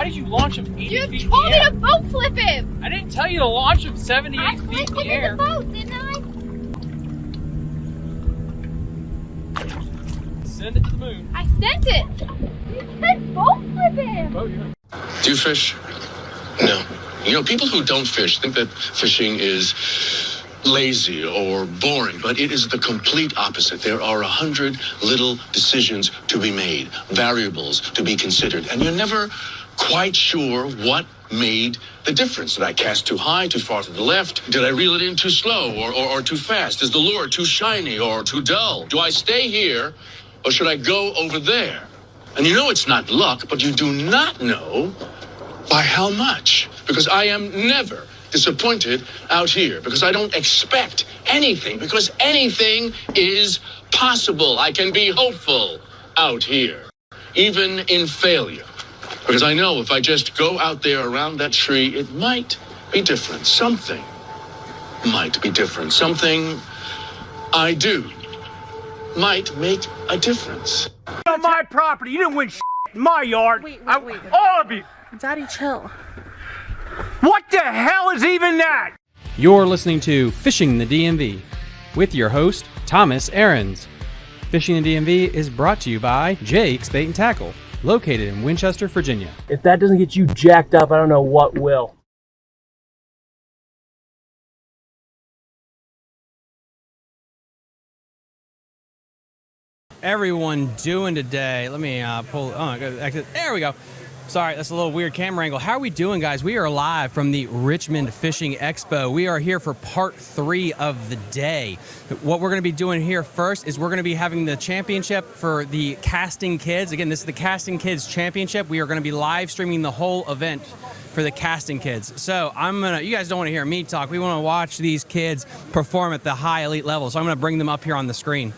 How did you launch him 80 feet in the air? You told me to boat flip him! I didn't tell you to launch him 78 feet in the air. I flipped him in the boat, didn't I? Send it to the moon. I sent it! You said boat flip him! Oh, yeah. Do you fish? No. You know, people who don't fish think that fishing is lazy or boring, but it is the complete opposite. There are 100 little decisions to be made, variables to be considered, and you're never quite sure what made the difference. Did I cast too high, too far to the left? Did I reel it in too slow or too fast? Is the lure too shiny or too dull? Do I stay here or should I go over there? And you know it's not luck, but you do not know by how much. Because I am never, disappointed out here because I don't expect anything, because anything is possible. I can be hopeful out here, even in failure. Because I know if I just go out there around that tree, it might be different. Something might be different. Something I do might make a difference. On my property, you didn't win in my yard. Wait. All of you. Daddy, chill. What the hell is even that? You're listening to Fishing the DMV with your host, Thomas Ahrens. Fishing the DMV is brought to you by Jake's Bait and Tackle, located in Winchester, Virginia. If that doesn't get you jacked up, I don't know what will. Everyone doing today? Let me pull. Oh, there we go. Sorry, that's a little weird camera angle. How are we doing, guys? We are live from the Richmond Fishing Expo. We are here for part 3 of the day. What we're going to be doing here first is we're going to be having the championship for the casting kids. Again, this is the Casting Kids Championship. We are going to be live streaming the whole event for the casting kids. So you guys don't want to hear me talk. We want to watch these kids perform at the high elite level. So I'm going to bring them up here on the screen.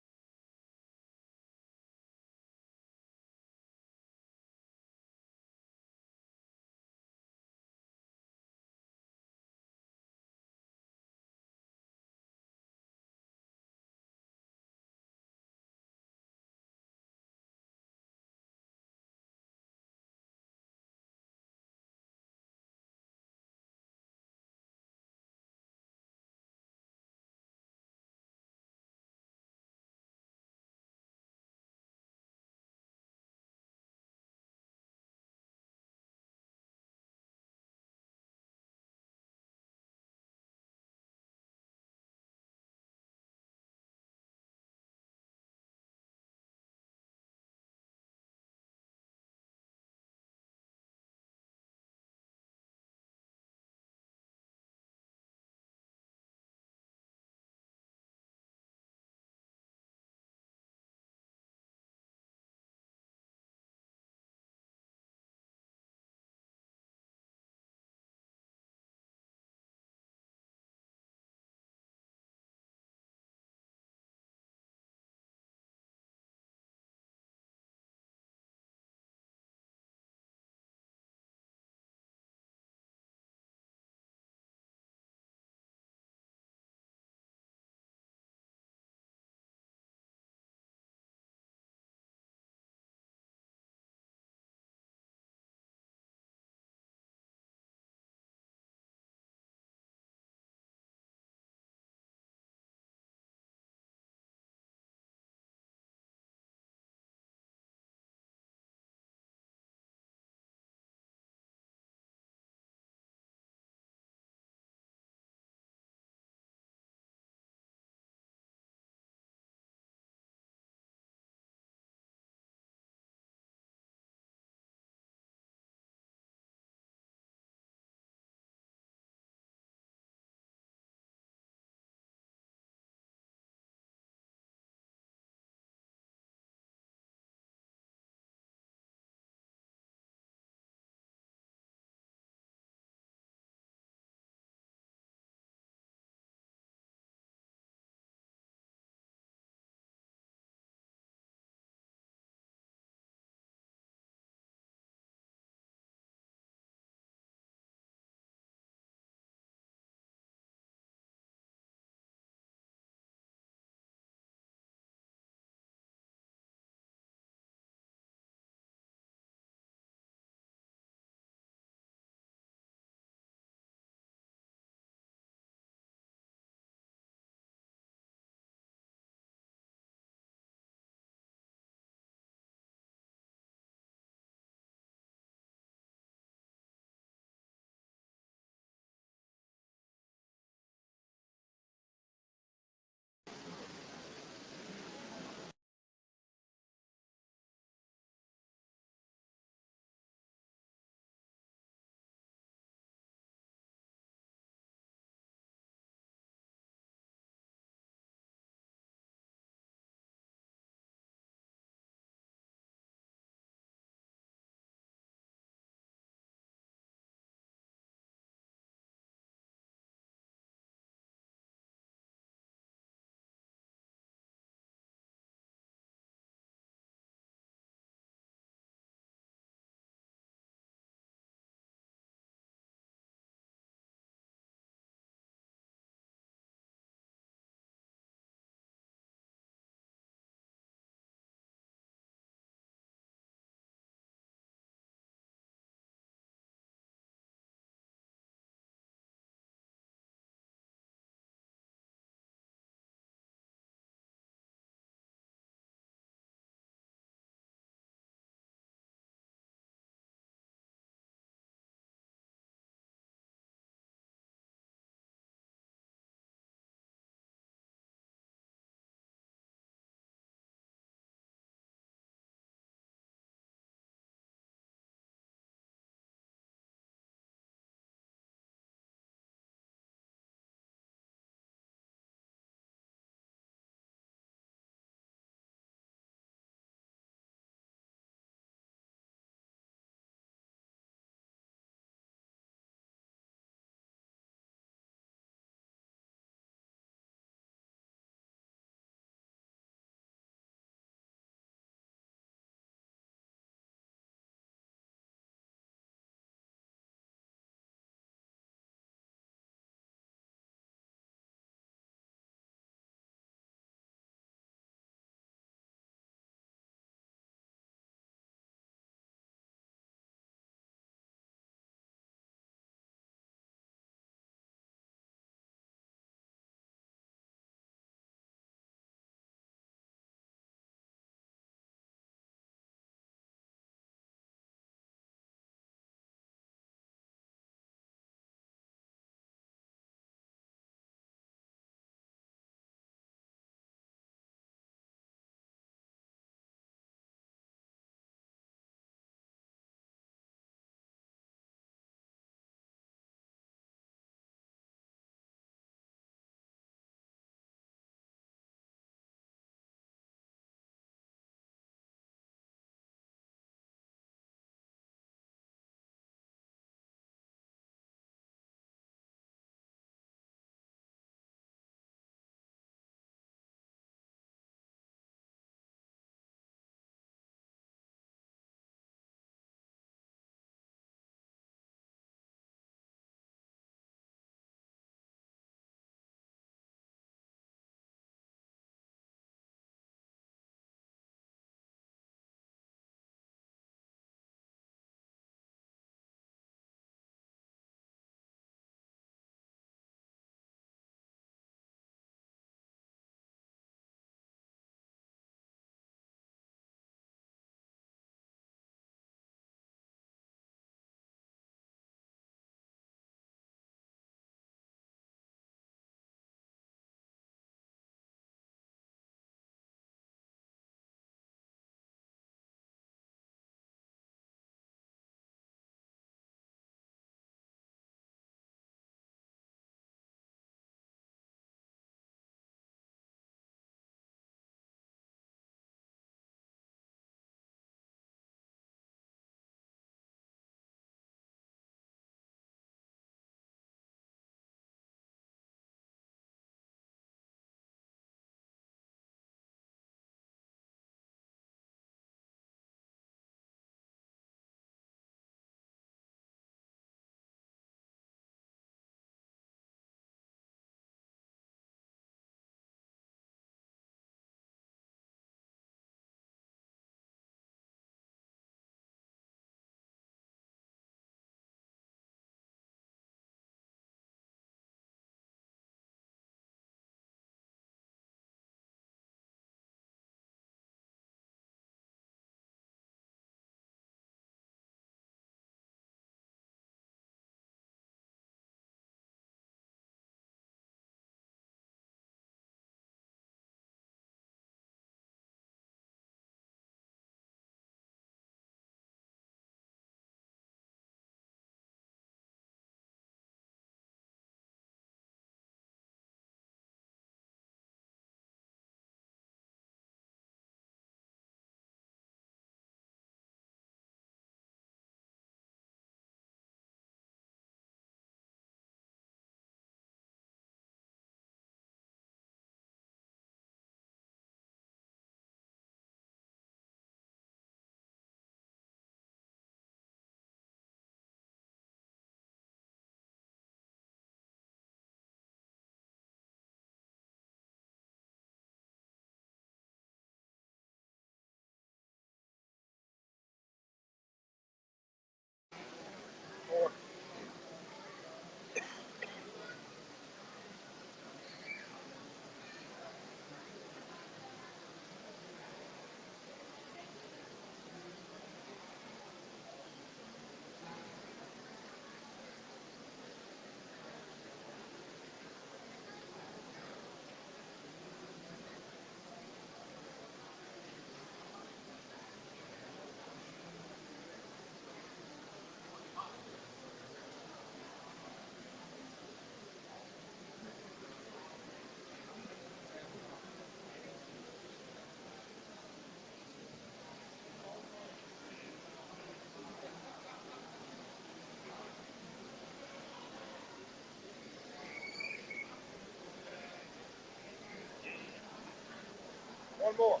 One more.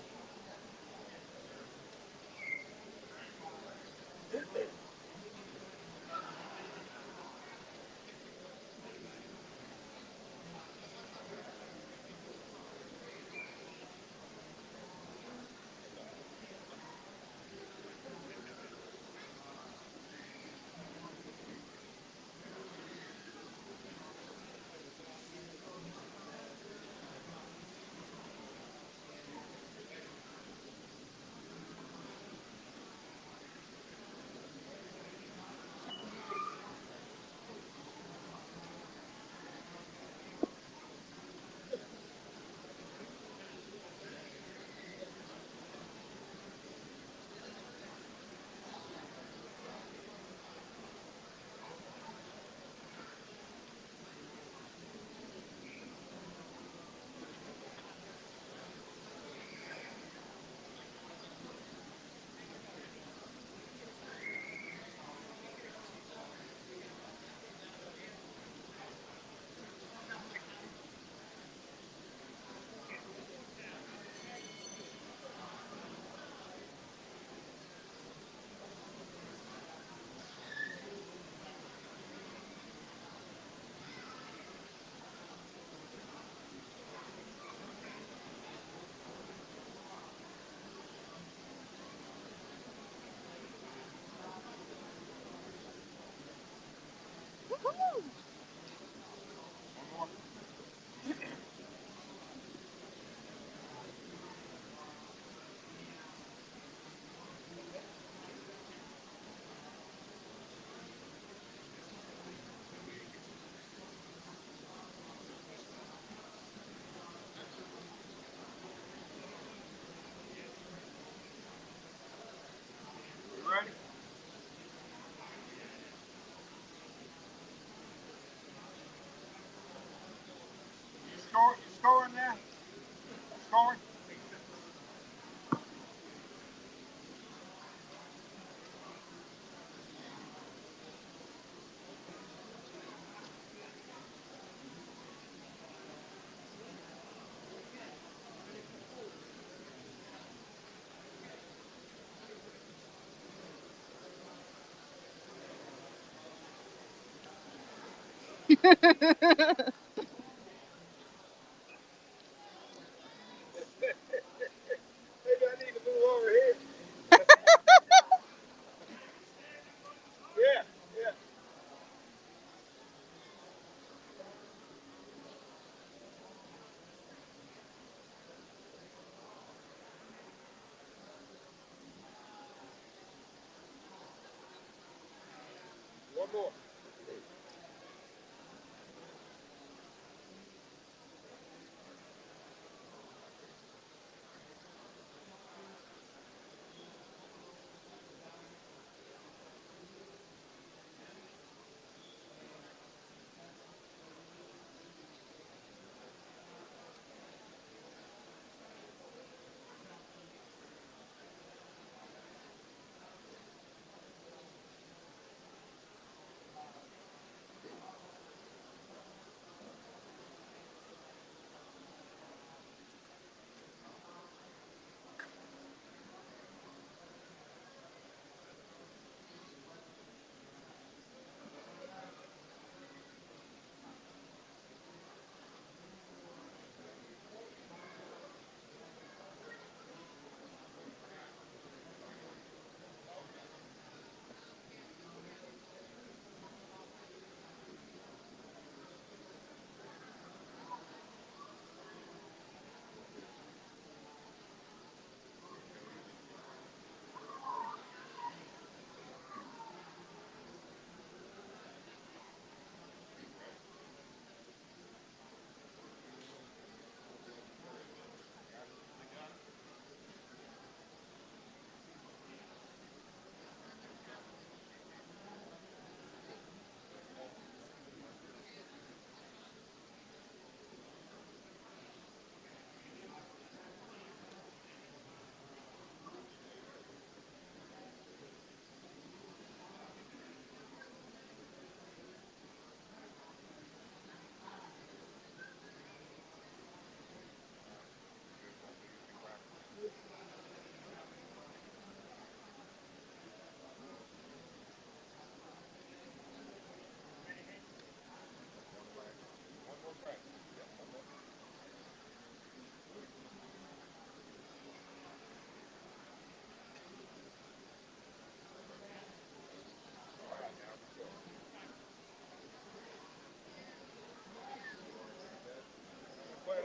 You ready? You scoring now? Scoring? Maybe I need to move over here. Yeah, yeah. One more.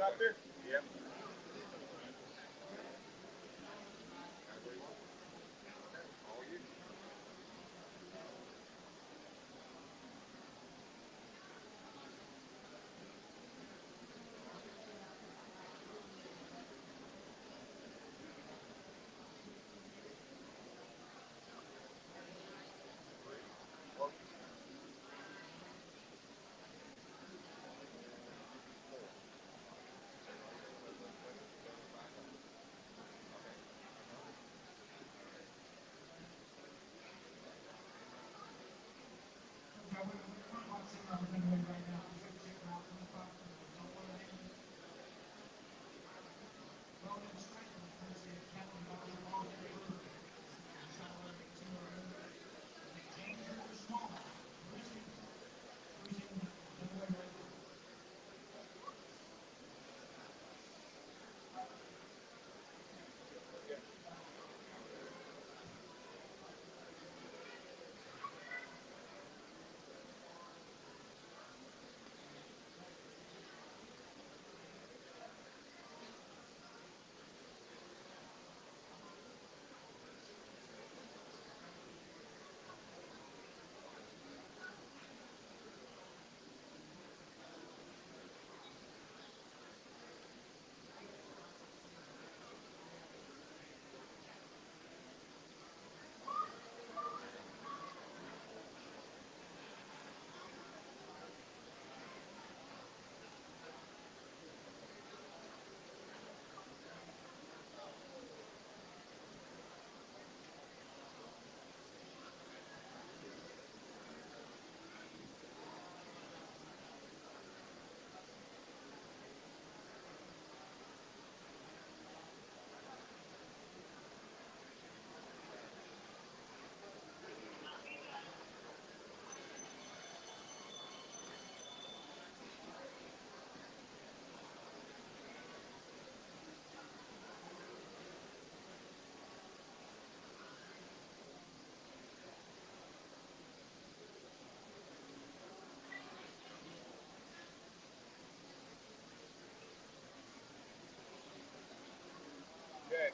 out there? Yep. All you. Okay.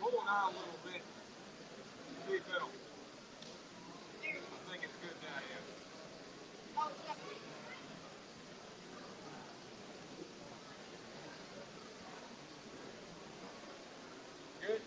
Pull it out a little bit. See if it'll. I think it's good now, yeah. Good?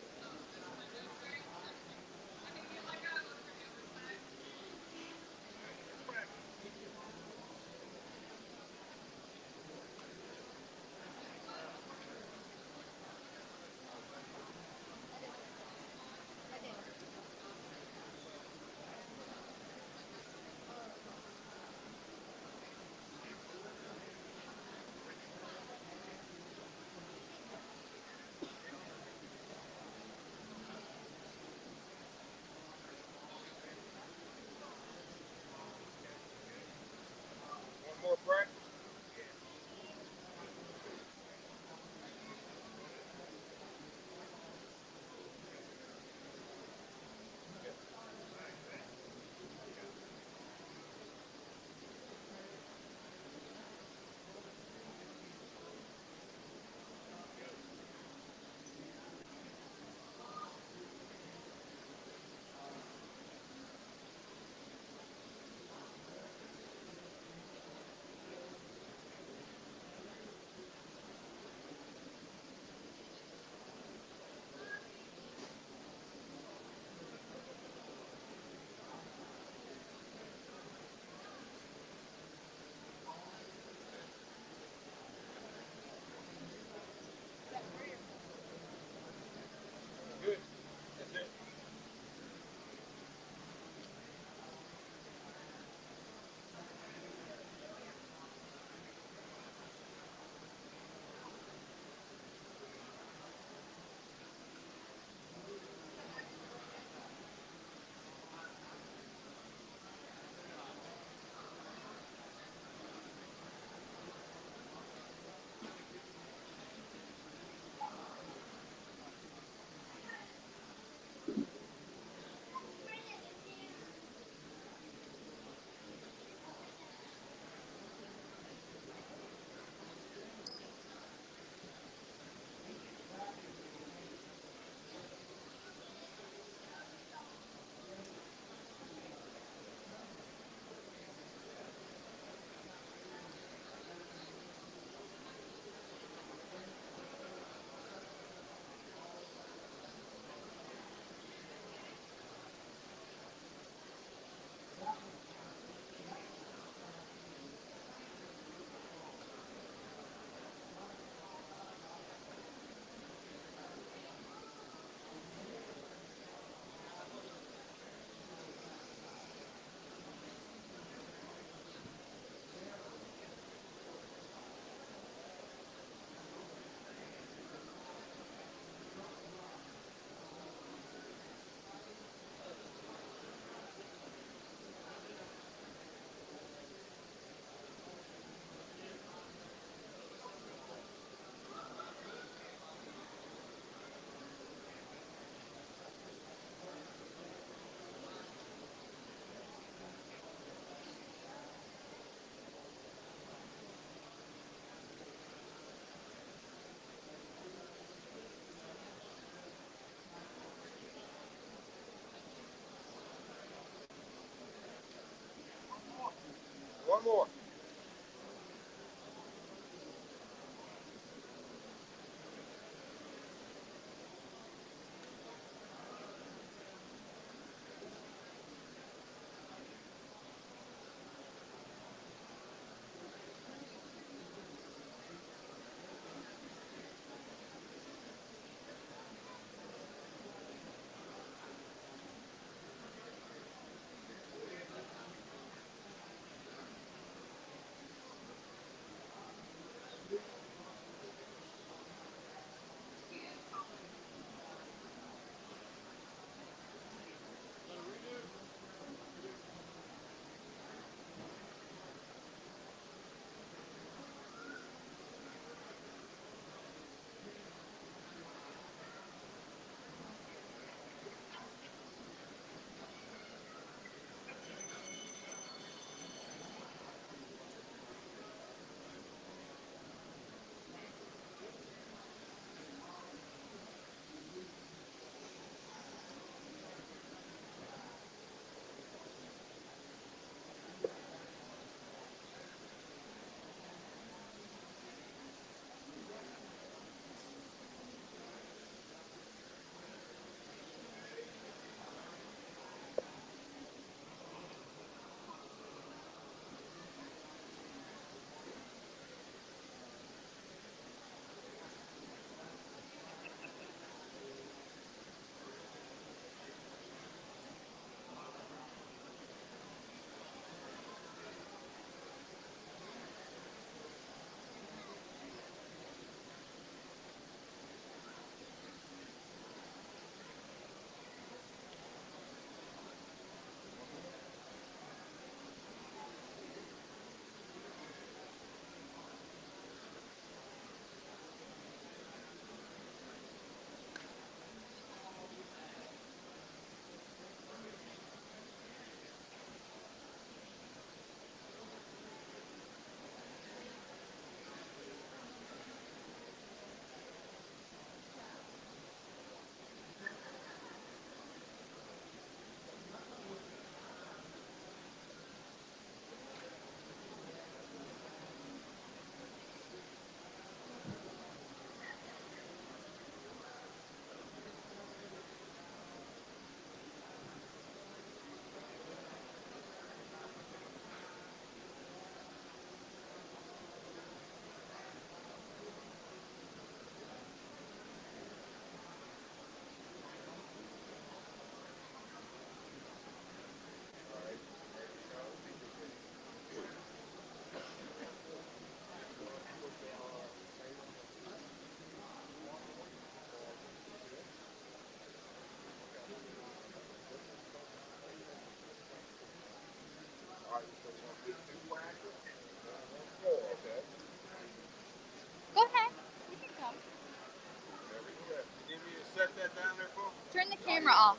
camera off.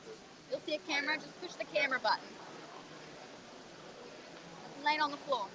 You'll see a camera, just push the camera button. Lay it on the floor.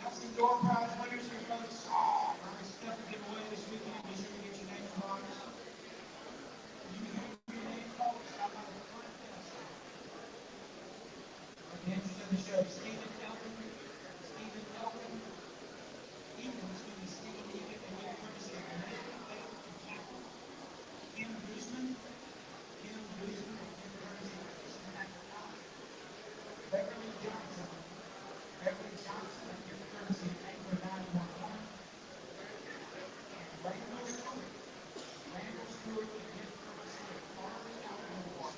That's the door prize winners here, folks. There's stuff to give away this weekend. Be sure to get your name in the box. You can have your name, folks. Stop by the front desk. At the entrance of the show, Stephen Elton. Stephen Elton. Ethan is going to be Stephen Ethan and Nick Curtis here. Kim Guzman. Kim Guzman and Kim Curtis here. Beverly Johnson. Beverly Johnson and Kim Curtis here. Anchor 911. Randall Stewart. Randall Stewart and Kim Curtis here. Farmers Outdoors.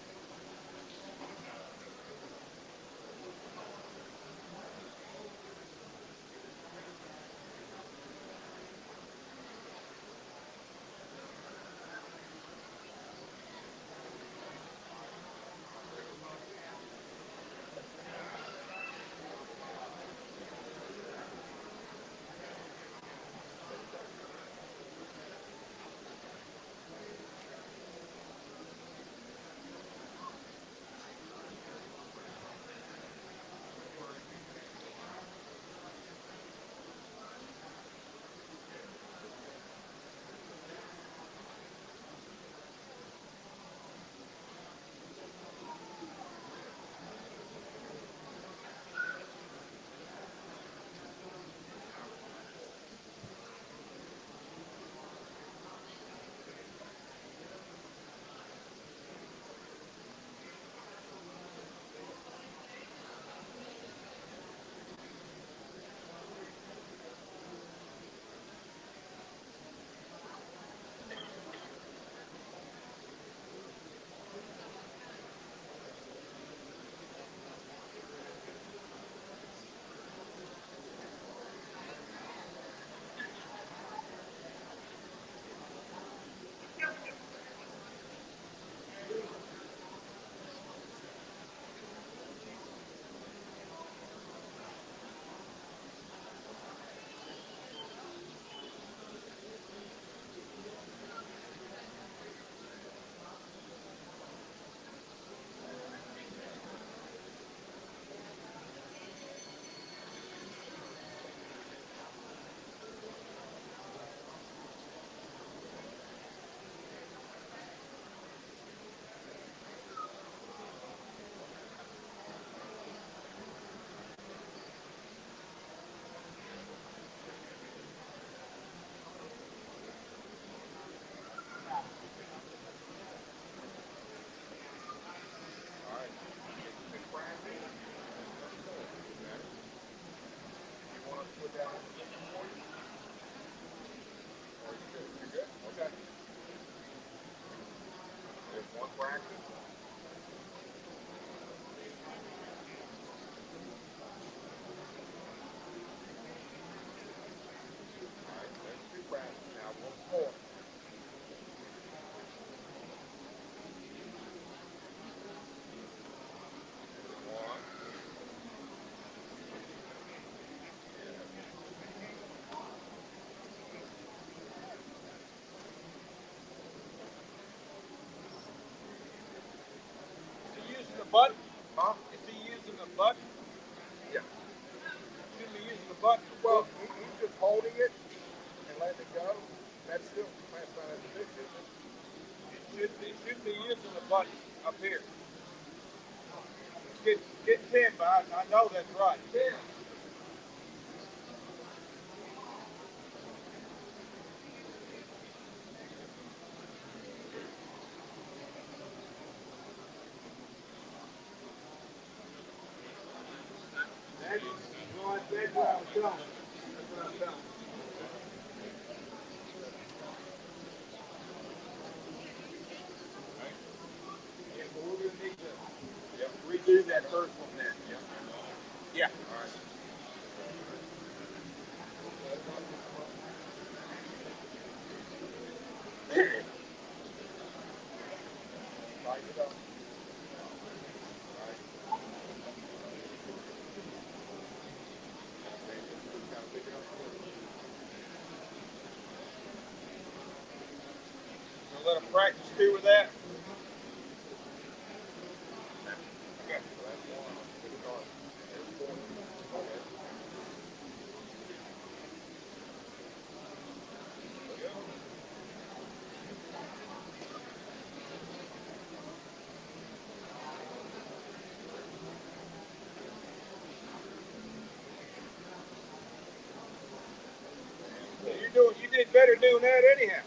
button? Huh? Is he using a button? Yeah. Should be using the button. Well, he's just holding it and letting it go. That's still classified as a fish, isn't it? Should be using the button up here. Get 10, but I know that's right. 10. That's what I was telling. That's what I was telling. Yeah, but we're gonna need to redo that first one then. Yeah. All right. Tighten it up. All right. Kind of pick it up. Gonna let them practice too with that. Okay. So that's one. Put it on. There's four. Okay. There you go. You did better doing that anyhow.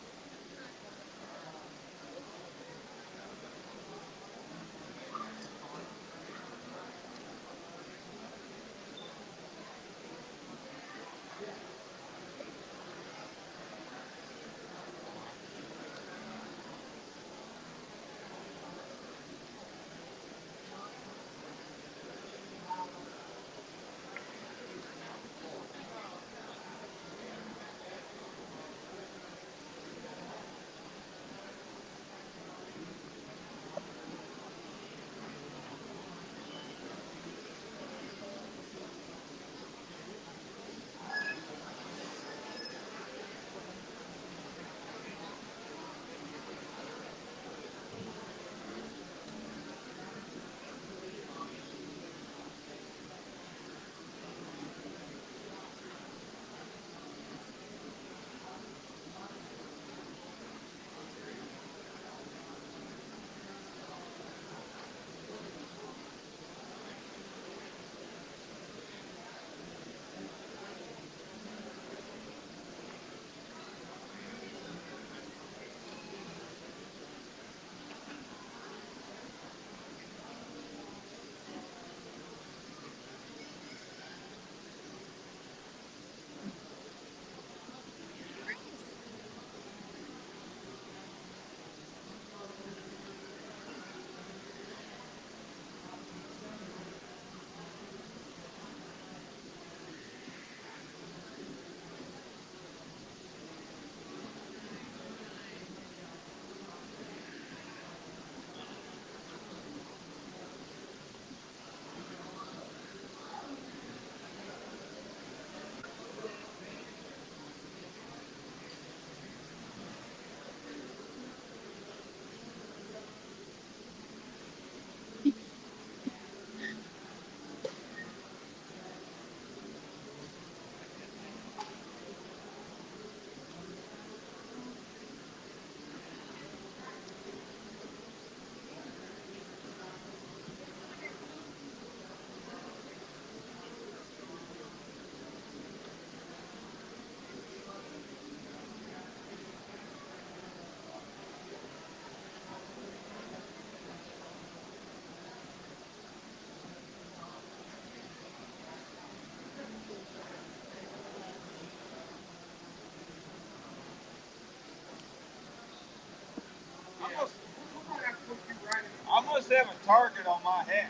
I must have a target on my head.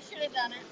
should have done it.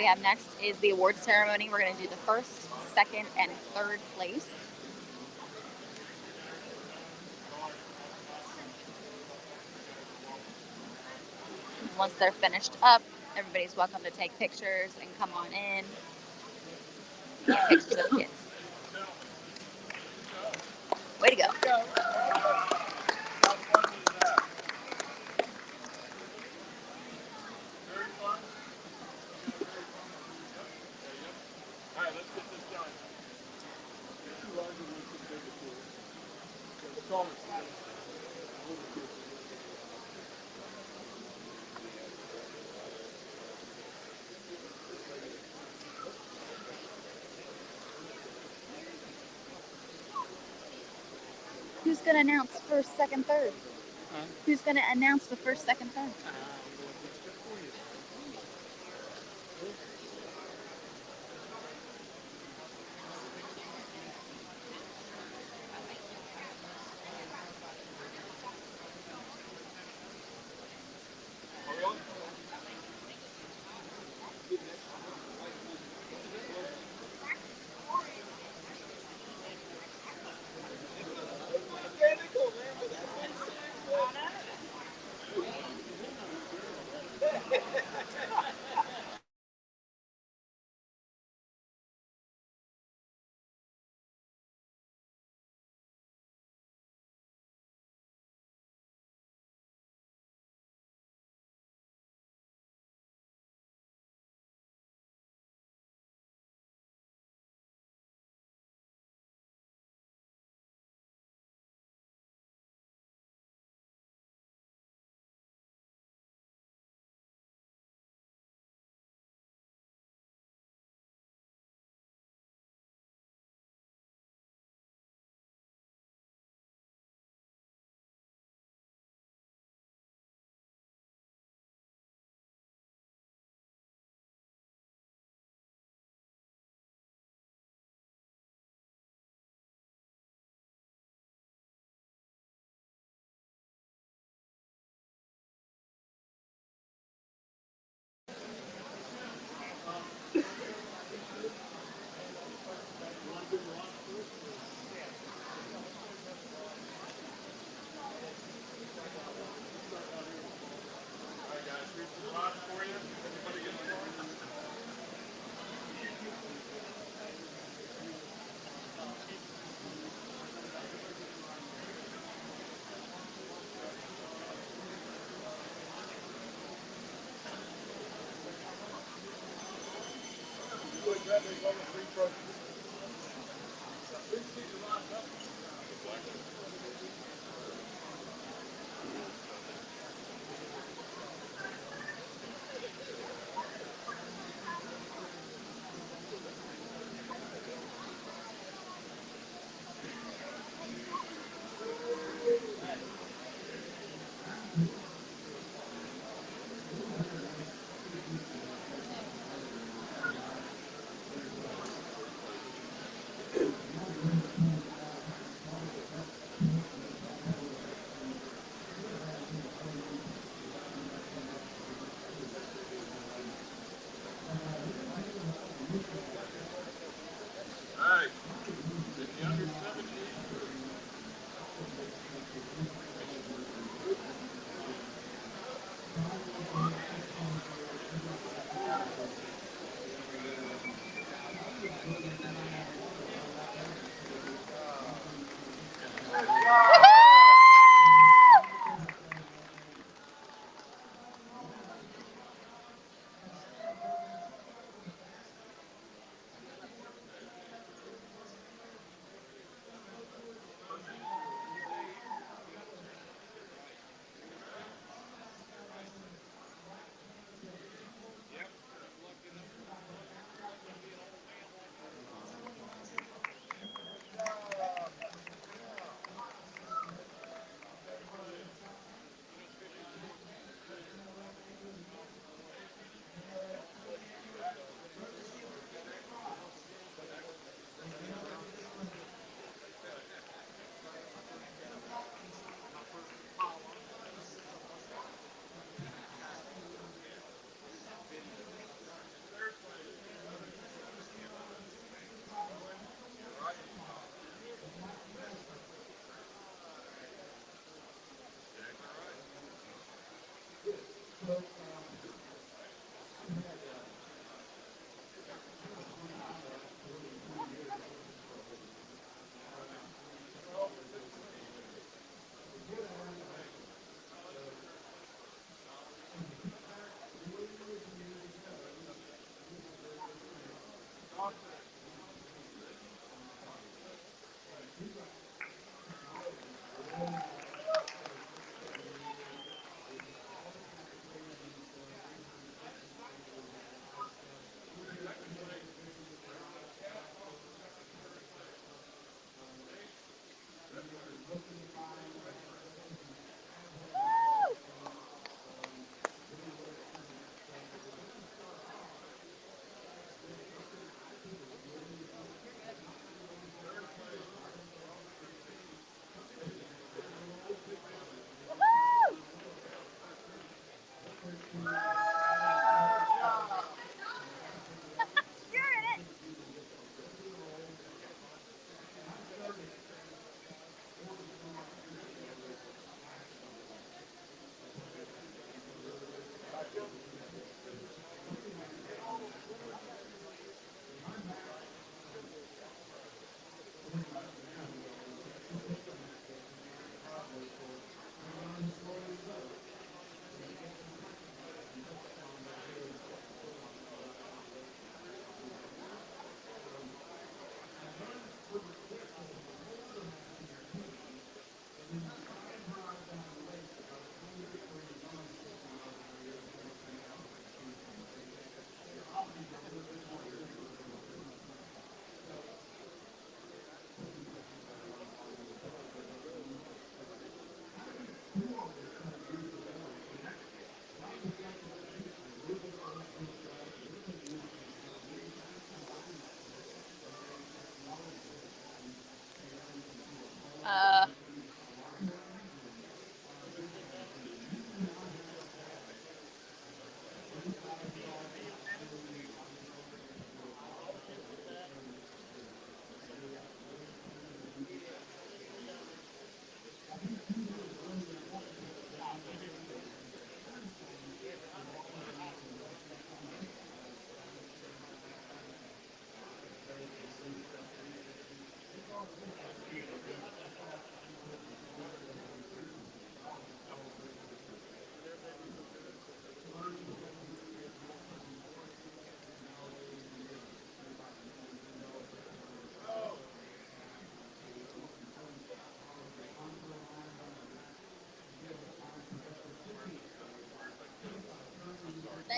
we have next is the award ceremony. We're going to do the first, second, and third place. Once they're finished up, everybody's welcome to take pictures and come on in. Get pictures of the kids. Way to go. Who's going to announce first, second, third? Huh? Who's going to announce the first, second, third?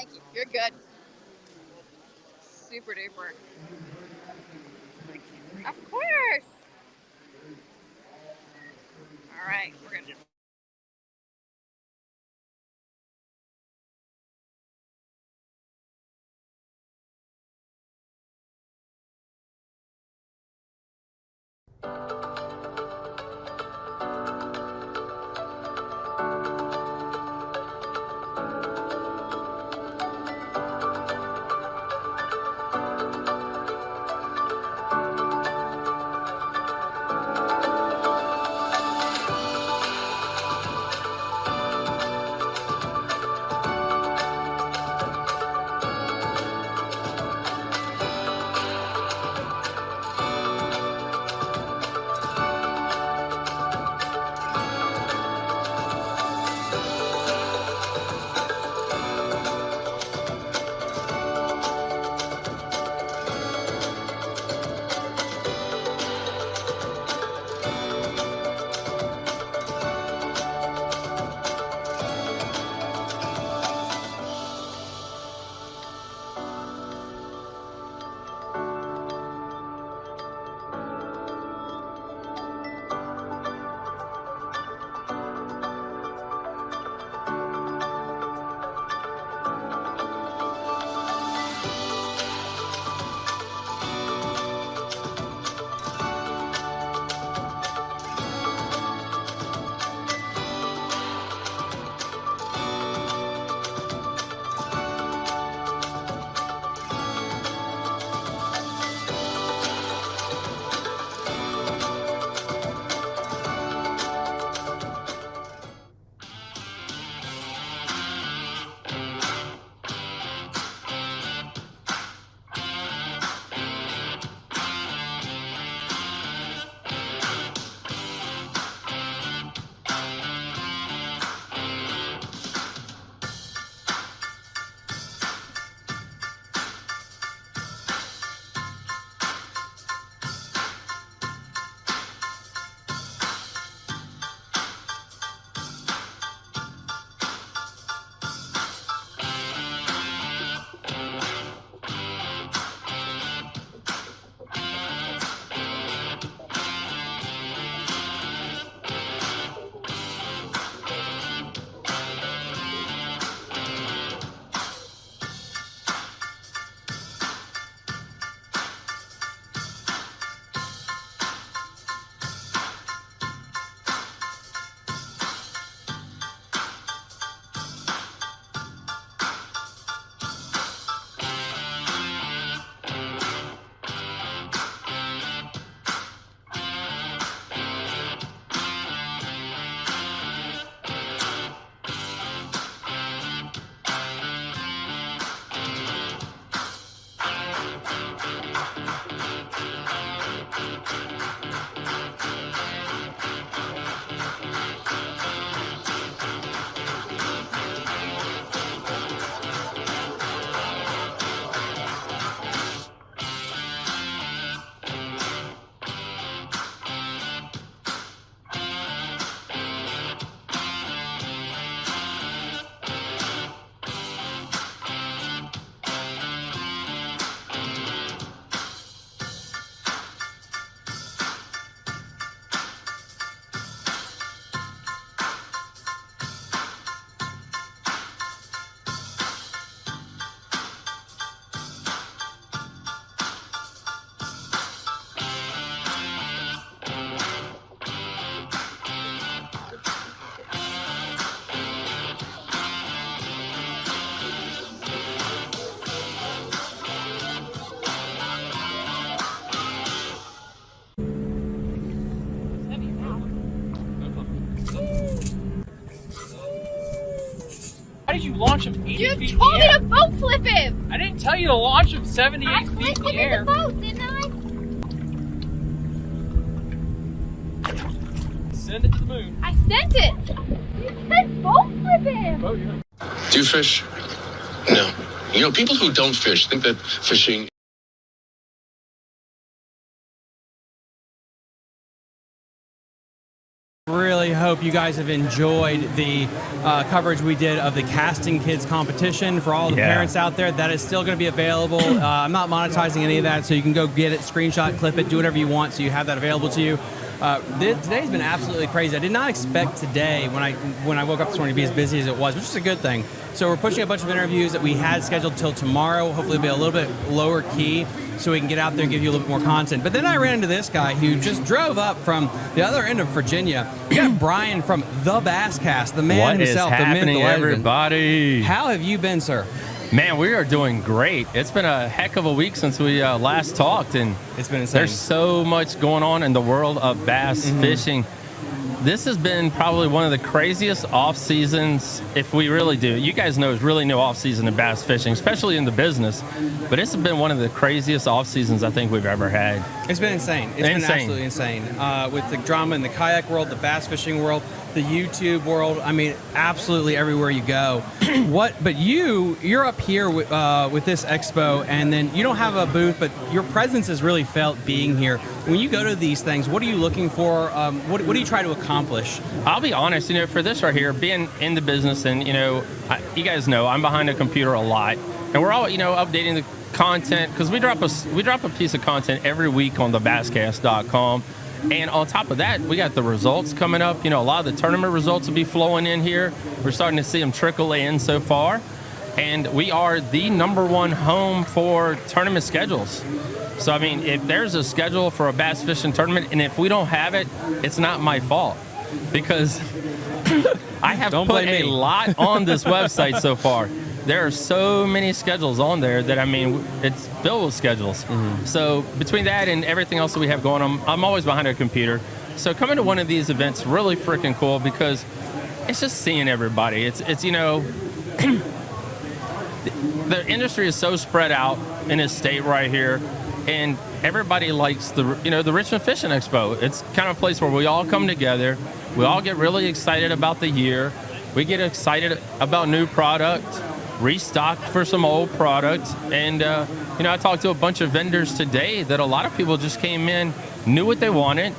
Thank you. You're good. Super duper. Of course. All right, we're gonna. How did you launch him 80 You feet in told the me air? to boat flip him! I didn't tell you to launch him 78 I feet flipped in the him air. in the boat, didn't I? Send it to the moon. I sent it! You said boat flip him! Oh, yeah. Do you fish? No. You know, people who don't fish think that fishing really hope you guys have enjoyed the coverage we did of the Casting Kids competition. For all the parents out there, that is still going to be available. I'm not monetizing any of that, so you can go get it, screenshot, clip it, do whatever you want, so you have that available to you. Today's been absolutely crazy. I did not expect today, when I woke up this morning, to be as busy as it was, which is a good thing. So we're pushing a bunch of interviews that we had scheduled till tomorrow. Hopefully it'll be a little bit lower key so we can get out there and give you a little bit more content. But then I ran into this guy who just drove up from the other end of Virginia. We got Brian from The Basscast, the man himself, the myth, the legend. What is happening, everybody? How have you been, sir? Man, we are doing great. It's been a heck of a week since we last talked, and it's been insane. There's so much going on in the world of bass fishing. This has been probably one of the craziest off seasons, if we really do. You guys know there's really no off season in bass fishing, especially in the business. But it's been one of the craziest off seasons I think we've ever had. It's been insane. It's been absolutely insane. With the drama in the kayak world, the bass fishing world, the YouTube world. I mean, absolutely everywhere you go. But you're up here with this expo, and then you don't have a booth, but your presence is really felt being here. When you go to these things, what are you looking for? What do you try to accomplish? I'll be honest, for this right here, being in the business, and you guys know I'm behind a computer a lot, and we're all updating the content, because we drop a piece of content every week on thebasscast.com. And on top of that, we got the results coming up. A lot of the tournament results will be flowing in here. We're starting to see them trickle in so far. And we are the #1 home for tournament schedules. So, if there's a schedule for a bass fishing tournament, and if we don't have it, it's not my fault. Because I have put a lot on this website so far. There are so many schedules on there that, it's filled with schedules. So between that and everything else that we have going on, I'm always behind a computer. So coming to one of these events is really freaking cool, because it's just seeing everybody. It's the industry is so spread out in this state right here, and everybody likes the Richmond Fishing Expo. It's kind of a place where we all come together. We all get really excited about the year. We get excited about new product, restock for some old product. And, I talked to a bunch of vendors today that a lot of people just came in, knew what they wanted.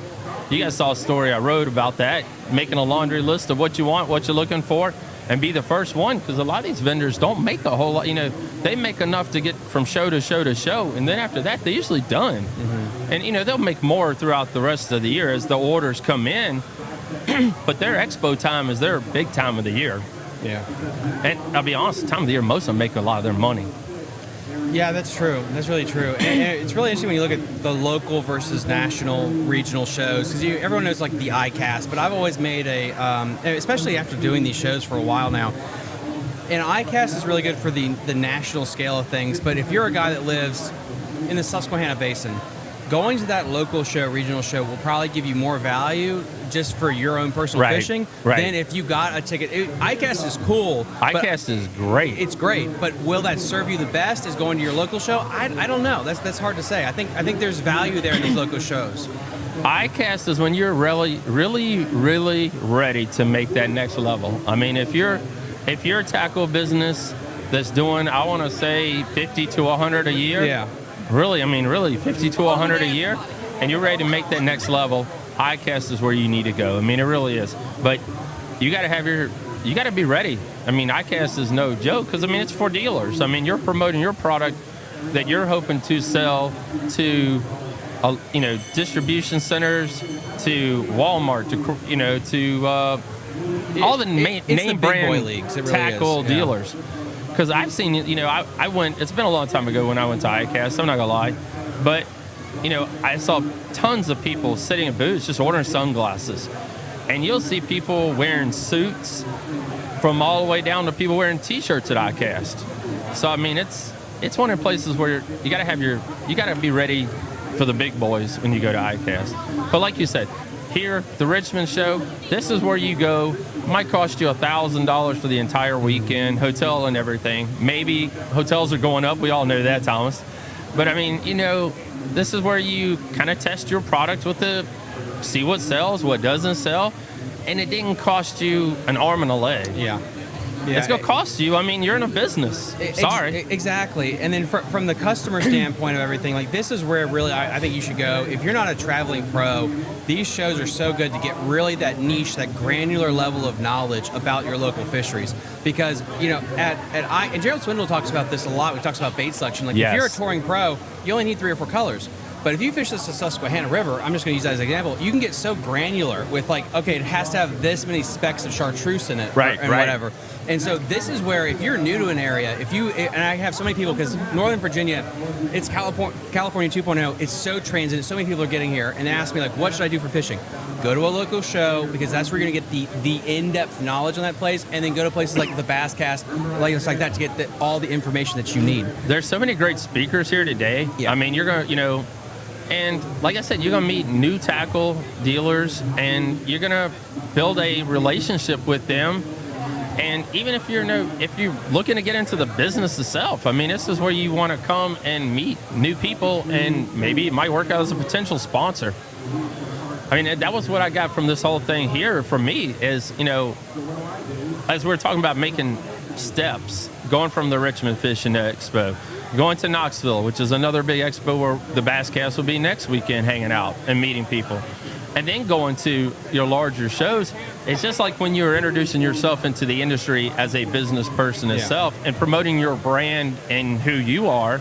You guys saw a story I wrote about that, making a laundry list of what you want, what you're looking for, and be the first one, because a lot of these vendors don't make a whole lot. They make enough to get from show to show to show, and then after that, they're usually done. And, they'll make more throughout the rest of the year as the orders come in. But their expo time is their big time of the year. Yeah. And I'll be honest, the time of the year, most of them make a lot of their money. Yeah, that's true. That's really true. And it's really interesting when you look at the local versus national, regional shows, because everyone knows like the ICAST, but I've always made especially after doing these shows for a while now, and ICAST is really good for the national scale of things, but if you're a guy that lives in the Susquehanna Basin, going to that local show, regional show, will probably give you more value just for your own personal fishing than if you got a ticket. ICAST is cool. ICAST is great. It's great, but will that serve you the best as going to your local show? I don't know. That's hard to say. I think there's value there in these local shows. ICAST is when you're really, really, really ready to make that next level. If you're a tackle business that's doing, I want to say 50 to 100 a year. Yeah. Really 50 to 100 a year, and you're ready to make that next level, ICAST is where you need to go. It really is. But you got to be ready. ICAST is no joke, because it's for dealers. You're promoting your product that you're hoping to sell to, distribution centers, to Walmart, to all the name brand leagues. It really tackle dealers. Because I've seen, I went, it's been a long time ago when I went to ICAST, I'm not going to lie. But, I saw tons of people sitting in booths just ordering sunglasses. And you'll see people wearing suits from all the way down to people wearing T-shirts at ICAST. So, it's one of the places where you got to be ready for the big boys when you go to ICAST. But like you said, here, the Richmond show, this is where you go. Might cost you $1,000 for the entire weekend, hotel and everything. Maybe hotels are going up. We all know that, Thomas. But this is where you kind of test your product see what sells, what doesn't sell. And it didn't cost you an arm and a leg. Yeah. Yeah, it's going to cost you. I mean, you're in a business. Sorry. Exactly. And then from the customer standpoint of everything, like this is where really I think you should go. If you're not a traveling pro, these shows are so good to get really that niche, that granular level of knowledge about your local fisheries. Because, you know, and Gerald Swindle talks about this a lot. He talks about bait selection. Like if you're a touring pro, you only need 3 or 4 colors. But if you fish the Susquehanna River, I'm just going to use that as an example, you can get so granular with like, okay, it has to have this many specks of chartreuse in it, right, and whatever. And so this is where, if you're new to an area, and I have so many people, because Northern Virginia, it's California 2.0, it's so transient, so many people are getting here, and they ask me like, what should I do for fishing? Go to a local show, because that's where you're going to get the in-depth knowledge on that place, and then go to places like the Bass Cast, like that, to get all the information that you need. There's so many great speakers here today. Yeah. I mean, you're going to, you know, and like I said, you're going to meet new tackle dealers, and you're going to build a relationship with them. And even if you're looking to get into the business itself, I mean, this is where you want to come and meet new people, and maybe it might work out as a potential sponsor. I mean, that was what I got from this whole thing here for me is, you know, as we're talking about making steps, going from the Richmond Fishing Expo, going to Knoxville, which is another big expo where the Bass Cast will be next weekend, hanging out and meeting people. And then going to your larger shows, it's just like when you're introducing yourself into the industry as a business person itself and promoting your brand and who you are.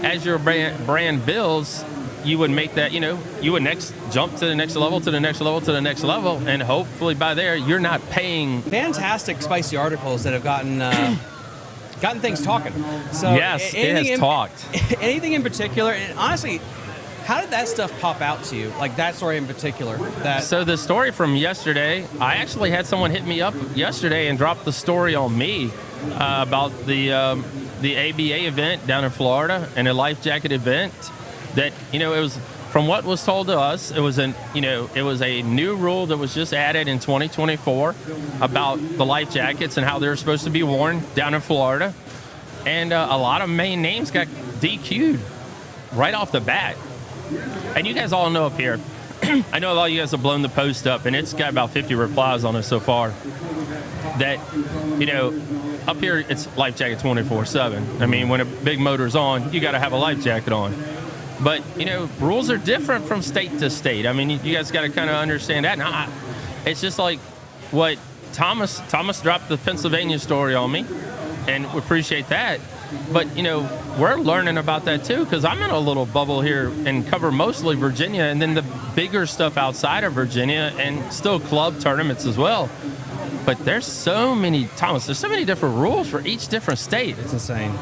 As your brand builds, you would make that, you know, you would jump to the next level, to the next level, to the next level, and hopefully by there, you're not paying. Fantastic, spicy articles that have gotten things talking. So yes, it has talked. Anything in particular, and honestly, how did that stuff pop out to you? Like that story in particular? So the story from yesterday, I actually had someone hit me up yesterday and drop the story on me about the ABA event down in Florida and a life jacket event. That, you know, it was, from what was told to us, it was a new rule that was just added in 2024 about the life jackets and how they're supposed to be worn down in Florida. And a lot of main names got DQ'd right off the bat. And you guys all know up here, I know a lot of you guys have blown the post up, and it's got about 50 replies on it so far, that, you know, up here it's life jacket 24/7. I mean, when a big motor's on, you got to have a life jacket on. But, you know, rules are different from state to state. I mean, you guys got to kind of understand that. And it's just like what Thomas dropped the Pennsylvania story on me, and we appreciate that. But, you know, we're learning about that too, because I'm in a little bubble here and cover mostly Virginia, and then the bigger stuff outside of Virginia, and still club tournaments as well. But there's so many different rules for each different state. It's insane.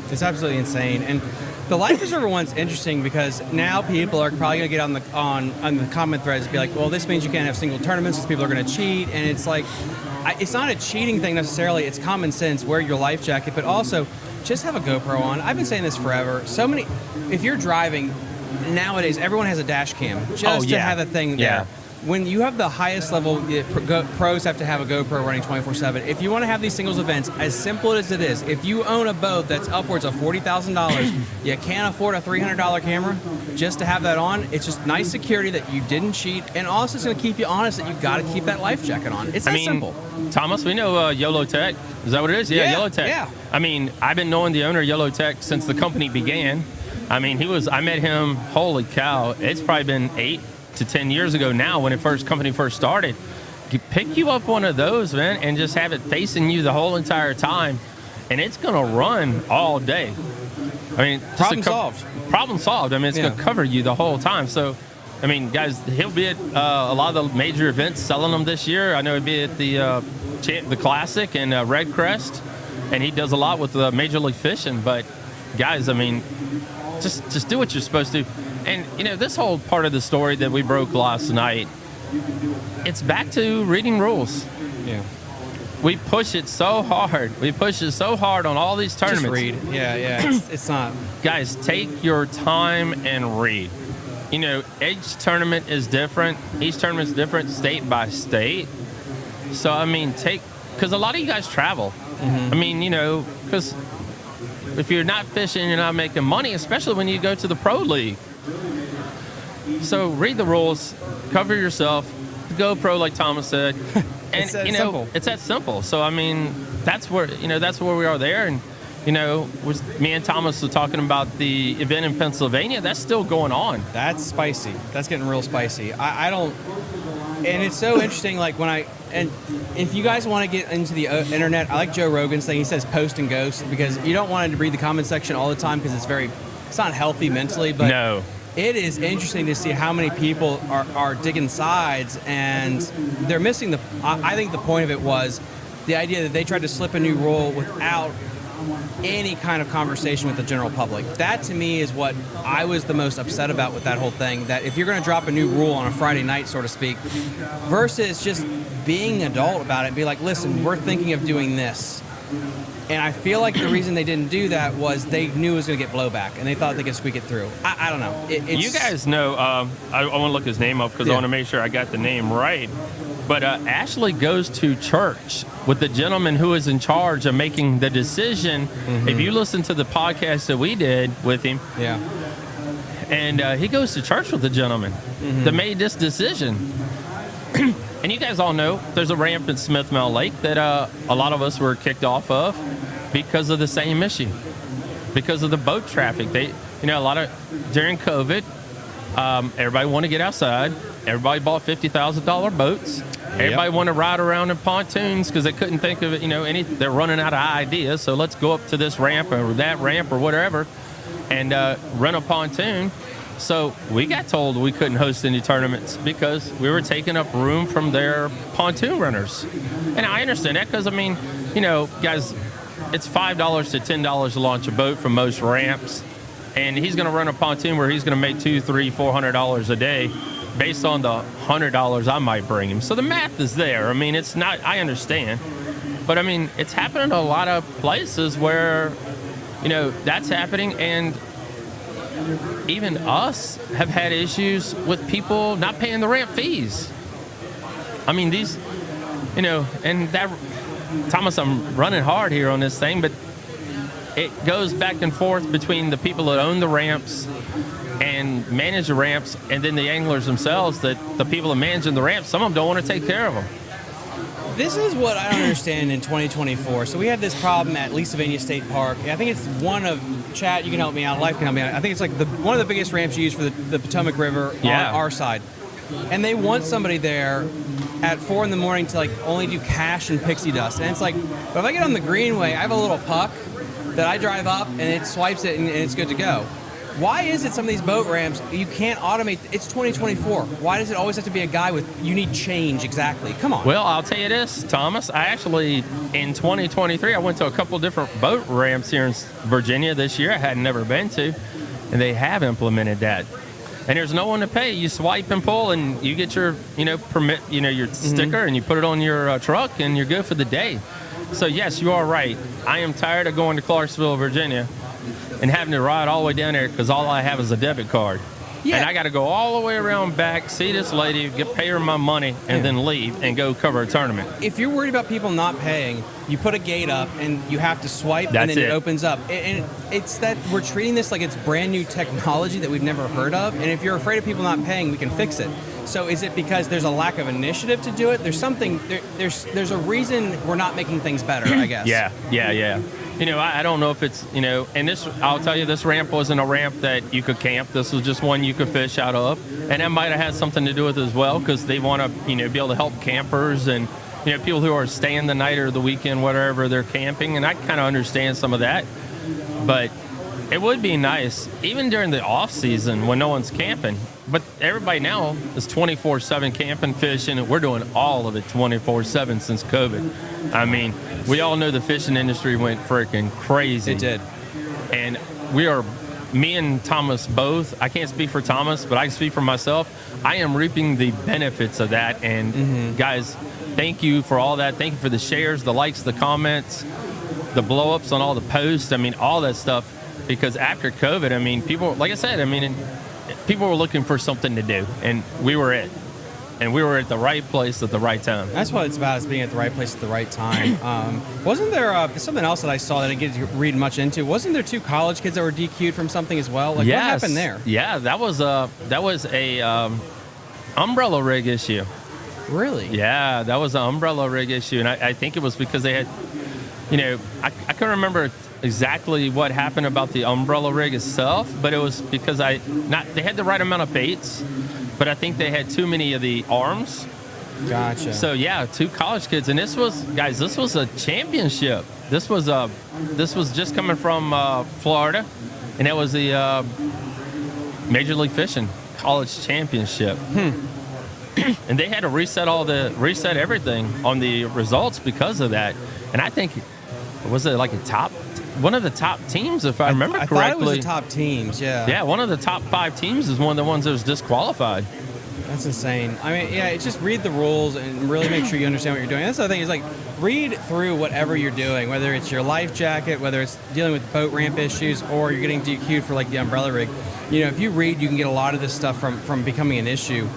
It's absolutely insane. And the life preserver one's interesting because now people are probably going to get on the comment threads and be like, well, this means you can't have single tournaments because people are going to cheat. And it's like, it's not a cheating thing necessarily. It's common sense. Wear your life jacket, but also just have a GoPro on. I've been saying this forever. If you're driving, nowadays, everyone has a dash cam just to have a thing there. When you have the highest level, pros have to have a GoPro running 24/7. If you want to have these singles events, as simple as it is, if you own a boat that's upwards of $40,000, you can't afford a $300 camera just to have that on. It's just nice security that you didn't cheat, and also it's going to keep you honest that you got to keep that life jacket on. It's that simple. Thomas, we know Yolo Tech. Is that what it is? Yeah, Yolo Tech. Yeah. I mean, I've been knowing the owner of Yolo Tech since the company began. I mean, I met him, holy cow, it's probably been 8 to 10 years ago now when company first started. Pick you up one of those, man, and just have it facing you the whole entire time, and it's going to run all day. I mean, problem solved. Problem solved. I mean, it's going to cover you the whole time. So, I mean, guys, he'll be at a lot of the major events selling them this year. I know he'll be at the Classic and Red Crest, and he does a lot with Major League Fishing. But, guys, I mean, just do what you're supposed to. And, you know, this whole part of the story that we broke last night, it's back to reading rules. Yeah. We push it so hard. We push it so hard on all these tournaments. Just read. Yeah. It's not. Guys, take your time and read. You know, each tournament is different. Each tournament is different state by state. So, I mean, because a lot of you guys travel. Mm-hmm. I mean, you know, because if you're not fishing, you're not making money, especially when you go to the pro league. So read the rules, cover yourself, GoPro like Thomas said, And It's that you know, simple. it's that simple. So I mean, that's where we are there. And you know, me and Thomas were talking about the event in Pennsylvania. That's still going on. That's spicy. That's getting real spicy. I don't, and it's so interesting. Like and if you guys want to get into the internet, I like Joe Rogan's thing. He says post and ghost because you don't want to read the comment section all the time because it's not healthy mentally. But No. it is interesting to see how many people are digging sides and they're missing I think the point of it was the idea that they tried to slip a new rule without any kind of conversation with the general public. That to me is what I was the most upset about with that whole thing, that if you're going to drop a new rule on a Friday night, so to speak, versus just being an adult about it and be like, listen, we're thinking of doing this. And I feel like the reason they didn't do that was they knew it was going to get blowback and they thought they could squeak it through. I don't know. You guys know, I want to look his name up because I want to make sure I got the name right. But Ashley goes to church with the gentleman who is in charge of making the decision. Mm-hmm. If you listen to the podcast that we did with him, and he goes to church with the gentleman that made this decision. And you guys all know there's a ramp in Smith Mountain Lake that a lot of us were kicked off of because of the same issue, because of the boat traffic. During COVID, everybody wanted to get outside. Everybody bought $50,000 boats. Everybody wanted to ride around in pontoons because they couldn't think of it. They're running out of ideas. So let's go up to this ramp or that ramp or whatever and rent a pontoon. So we got told we couldn't host any tournaments because we were taking up room from their pontoon renters. And I understand that because, guys, it's $5 to $10 to launch a boat from most ramps. And he's going to run a pontoon where he's going to make $200, $300, $400 a day based on the $100 I might bring him. So the math is there. It's not, I understand. But, it's happening in a lot of places where, that's happening. And even us have had issues with people not paying the ramp fees. These, and that, Thomas, I'm running hard here on this thing, but it goes back and forth between the people that own the ramps and manage the ramps, and then the anglers themselves, that the people that managing the ramps, some of them don't want to take care of them. This is what I don't understand in 2024. So we had this problem at Leesavania State Park. I think it's one of, Chad, you can help me out, Life can help me out. I think it's like one of the biggest ramps used for the Potomac River on our side. And they want somebody there at 4 a.m. to only do cash and pixie dust. And it's like, but if I get on the greenway, I have a little puck that I drive up and it swipes it and it's good to go. Why is it some of these boat ramps, you can't automate? It's 2024. Why does it always have to be a guy with, you need change, exactly? Come on. Well, I'll tell you this, Thomas. I actually, in 2023, I went to a couple different boat ramps here in Virginia this year I had never been to, and they have implemented that. And there's no one to pay. You swipe and pull, and you get your, permit, your sticker, and you put it on your truck, and you're good for the day. So, yes, you are right. I am tired of going to Clarksville, Virginia, and having to ride all the way down there because all I have is a debit card. Yeah. And I got to go all the way around back, see this lady, pay her my money, and then leave and go cover a tournament. If you're worried about people not paying, you put a gate up and you have to swipe, and then it opens up. And it's that we're treating this like it's brand new technology that we've never heard of. And if you're afraid of people not paying, we can fix it. So is it because there's a lack of initiative to do it? There's something, there's a reason we're not making things better, I guess. Yeah. I don't know if it's, and this, I'll tell you, this ramp wasn't a ramp that you could camp. This was just one you could fish out of. And that might have had something to do with it as well, because they want to, be able to help campers and, people who are staying the night or the weekend, whatever they're camping. And I kind of understand some of that. But it would be nice, even during the off season when no one's camping. But everybody now is 24/7 camping, fishing, and we're doing all of it 24/7 since COVID. We all know the fishing industry went freaking crazy. It did. And me and Thomas both, I can't speak for Thomas, but I can speak for myself. I am reaping the benefits of that. And guys, thank you for all that. Thank you for the shares, the likes, the comments, the blow-ups on all the posts. All that stuff. Because after COVID, people, like I said, people were looking for something to do, and we were it. And we were at the right place at the right time. That's what it's about, is being at the right place at the right time. Wasn't there something else that I saw that I didn't get to read much into? Wasn't there 2 college kids that were DQ'd from something as well? What happened there? Yeah, that was a umbrella rig issue. Really? Yeah, that was an umbrella rig issue, and I think it was because they had, I couldn't remember exactly what happened about the umbrella rig itself, but it was because they had the right amount of baits, but I think they had too many of the arms. Gotcha. So yeah, 2 college kids, and this was a championship. This was just coming from Florida, and it was the Major League Fishing College Championship. And they had to reset everything on the results because of that. And I think, was it like one of the top teams, if I remember correctly? I thought it was the top teams, yeah. Yeah, one of the top 5 teams is one of the ones that was disqualified. That's insane. I mean, yeah, it's just read the rules and really make sure you understand what you're doing. That's the thing, is like, read through whatever you're doing, whether it's your life jacket, whether it's dealing with boat ramp issues, or you're getting DQ'd for like the umbrella rig. If you read, you can get a lot of this stuff from becoming an issue.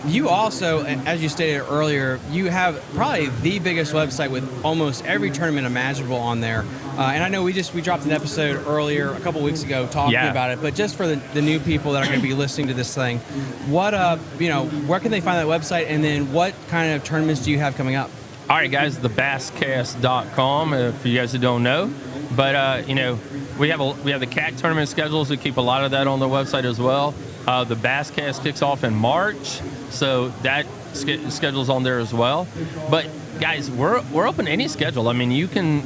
You also, as you stated earlier, you have probably the biggest website with almost every tournament imaginable on there. And I know we dropped an episode earlier, a couple weeks ago, talking about it. But just for the new people that are going to be listening to this thing, where can they find that website? And then what kind of tournaments do you have coming up? All right, guys, thebasscast.com, if you guys don't know. But, we have the CAC tournament schedules. We keep a lot of that on the website as well. The Basscast kicks off in March, so that schedule's on there as well. But guys, we're open to any schedule. I mean, you can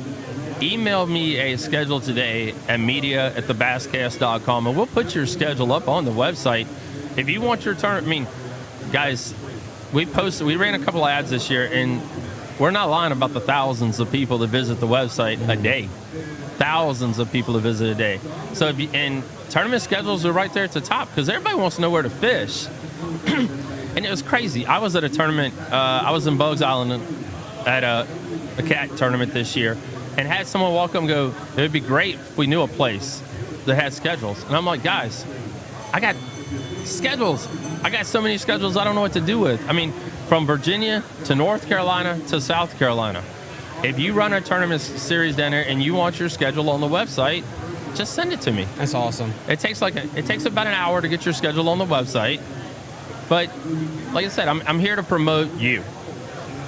email me a schedule today at media@thebasscast.com, and we'll put your schedule up on the website. If you want your tournament, I mean, guys, we ran a couple ads this year, and we're not lying about the thousands of people that visit the website a day. Thousands of people that visit a day. So and tournament schedules are right there at the top because everybody wants to know where to fish. And it was crazy. I was at a tournament. I was in Bugs Island at a cat tournament this year, and had someone walk up and go, "It would be great if we knew a place that had schedules." And I'm like, guys, I got schedules. I got so many schedules I don't know what to do with. I mean, from Virginia to North Carolina to South Carolina. If you run a tournament series down there and you want your schedule on the website, just send it to me. That's awesome. It takes about an hour to get your schedule on the website. But like I said, I'm here to promote you.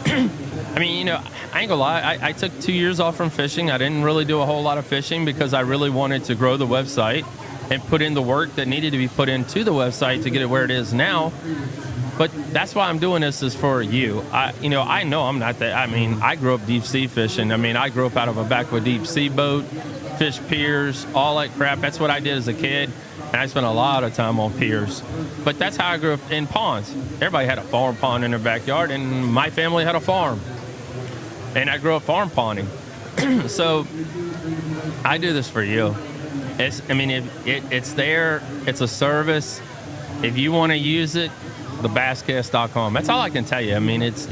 I mean, I ain't gonna lie. I took 2 years off from fishing. I didn't really do a whole lot of fishing because I really wanted to grow the website and put in the work that needed to be put into the website to get it where it is now. But that's why I'm doing this, is for you. I know I'm not that. I mean, I grew up deep sea fishing. I mean, I grew up out of a back of a deep sea boat, fish piers, all that crap. That's what I did as a kid, and I spent a lot of time on piers. But that's how I grew up in ponds. Everybody had a farm pond in their backyard, and my family had a farm. And I grew up farm ponding. So I do this for you. It's there. It's a service. If you want to use it, thebasscast.com. That's all I can tell you. I mean, it's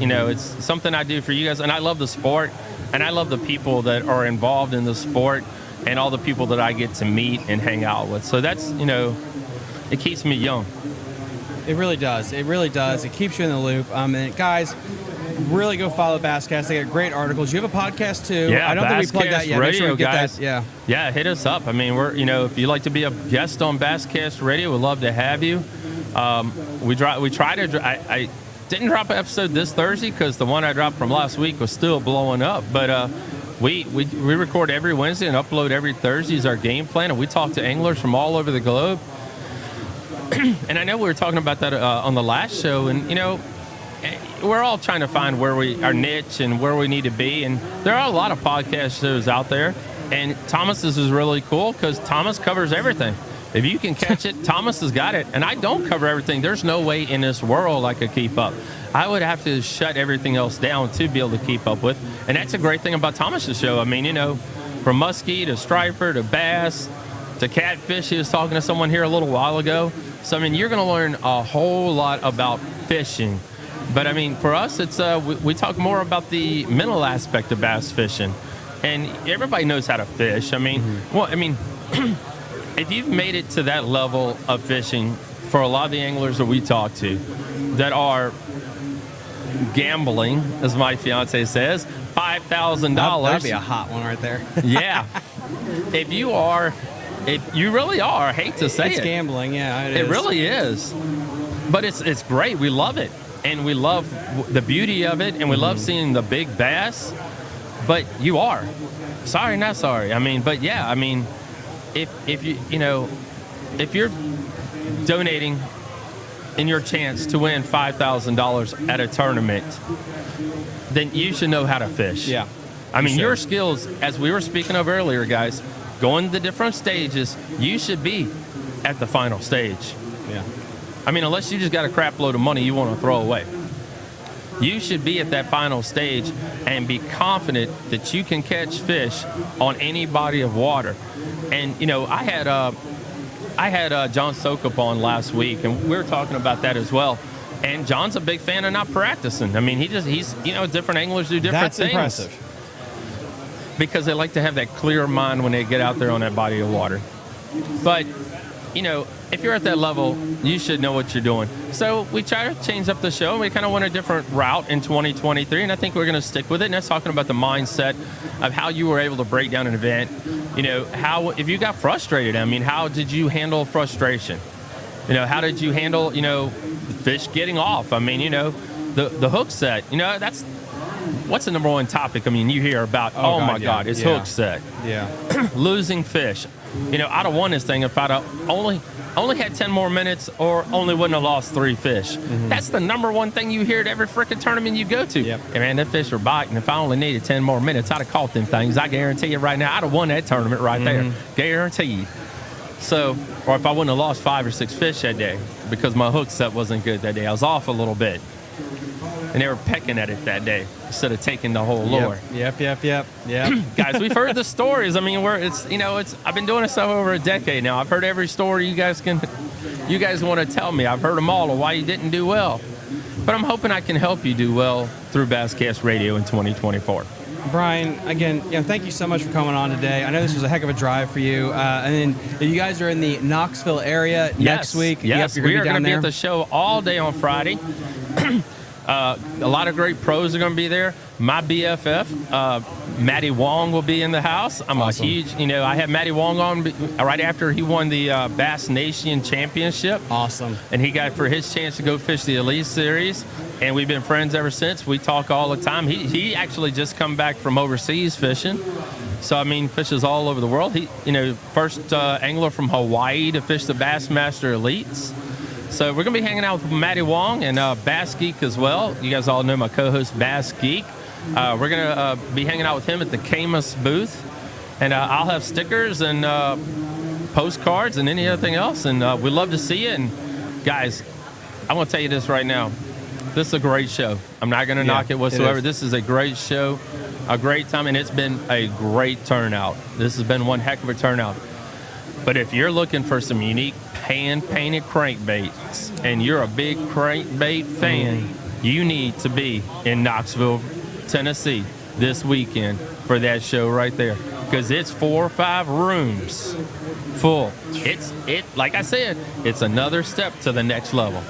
something I do for you guys, and I love the sport, and I love the people that are involved in the sport, and all the people that I get to meet and hang out with. So that's, it keeps me young. It really does. It really does. It keeps you in the loop. And guys, really go follow Basscast. They got great articles. You have a podcast too. Yeah, I don't think we plugged that yet. Radio, make sure we get guys. That. Yeah, hit us up. I mean, we're if you'd like to be a guest on Basscast Radio, we'd love to have you. I didn't drop an episode this Thursday because the one I dropped from last week was still blowing up. But we record every Wednesday and upload every Thursday is our game plan, and we talk to anglers from all over the globe. And I know we were talking about that on the last show, and we're all trying to find our niche and where we need to be. And there are a lot of podcast shows out there, and Thomas's is really cool because Thomas covers everything. If you can catch it, Thomas has got it. And I don't cover everything. There's no way in this world I could keep up. I would have to shut everything else down to be able to keep up with. And that's a great thing about Thomas's show. I mean, from muskie to striper to bass to catfish. He was talking to someone here a little while ago. So, I mean, you're going to learn a whole lot about fishing. But, I mean, for us, it's we talk more about the mental aspect of bass fishing. And everybody knows how to fish. I mean, if you've made it to that level of fishing, for a lot of the anglers that we talk to that are gambling, as my fiance says, $5,000. That'd be a hot one right there. Yeah. If you really are, I hate to say it's gambling, yeah. It really is. But it's great. We love it. and we love the beauty of it, and we love seeing the big bass. But you are sorry, not sorry. I mean, but yeah, I mean, if you're donating in your chance to win $5,000 at a tournament, then you should know how to fish. Yeah. I mean, your skills, as we were speaking of earlier, guys, going the different stages, you should be at the final stage. Yeah. I mean, unless you just got a crap load of money you want to throw away. You should be at that final stage and be confident that you can catch fish on any body of water. And, you know, I had John Sokup on last week, and we were talking about that as well. And John's a big fan of not practicing. I mean, he's different anglers do different things. That's impressive. Because they like to have that clear mind when they get out there on that body of water. But, you know, if you're at that level, you should know what you're doing. So we try to change up the show, and we kind of went a different route in 2023, and I think we're going to stick with it. And that's talking about the mindset of how you were able to break down an event. You know, how, if you got frustrated, I mean, how did you handle frustration? You know, how did you handle, fish getting off? I mean, the hook set, what's the number one topic? I mean, you hear about, my God, it's hook set. Yeah. Losing fish. I'd have won this thing if I'd have only had 10 more minutes or only wouldn't have lost 3 fish. Mm-hmm. That's the number one thing you hear at every freaking tournament you go to. Yep. Hey, man, that fish are biting. If I only needed 10 more minutes, I'd have caught them things. I guarantee you right now, I'd have won that tournament right there. Guaranteed. So, or if I wouldn't have lost 5 or 6 fish that day because my hook set wasn't good that day. I was off a little bit. And they were pecking at it that day instead of taking the whole lure. Yep. Guys, we've heard the stories. I mean, I've been doing this stuff over a decade now. I've heard every story you guys want to tell me. I've heard them all of why you didn't do well. But I'm hoping I can help you do well through Basscast Radio in 2024. Brian, again, thank you so much for coming on today. I know this was a heck of a drive for you. And then you guys are in the Knoxville area next week. Yes, yep, we are going to be at the show all day on Friday. A lot of great pros are going to be there. My BFF, Matty Wong, will be in the house. I'm awesome. A huge, I had Matty Wong on right after he won the Bass Nation Championship. Awesome. And he got for his chance to go fish the Elite Series. And we've been friends ever since. We talk all the time. He actually just come back from overseas fishing. So, I mean, fishes all over the world. He, first angler from Hawaii to fish the Bassmaster Elites. So we're going to be hanging out with Matty Wong and Bass Geek as well. You guys all know my co-host, Bass Geek. We're going to be hanging out with him at the Camus booth. And I'll have stickers and postcards and anything else. And we'd love to see you. And, guys, I want to tell you this right now. This is a great show. I'm not going to knock it whatsoever. This is a great show, a great time, and it's been a great turnout. This has been one heck of a turnout. But if you're looking for some unique hand-painted crankbaits and you're a big crankbait fan, you need to be in Knoxville, Tennessee this weekend for that show right there, because it's 4 or 5 rooms full. Like I said, it's another step to the next level.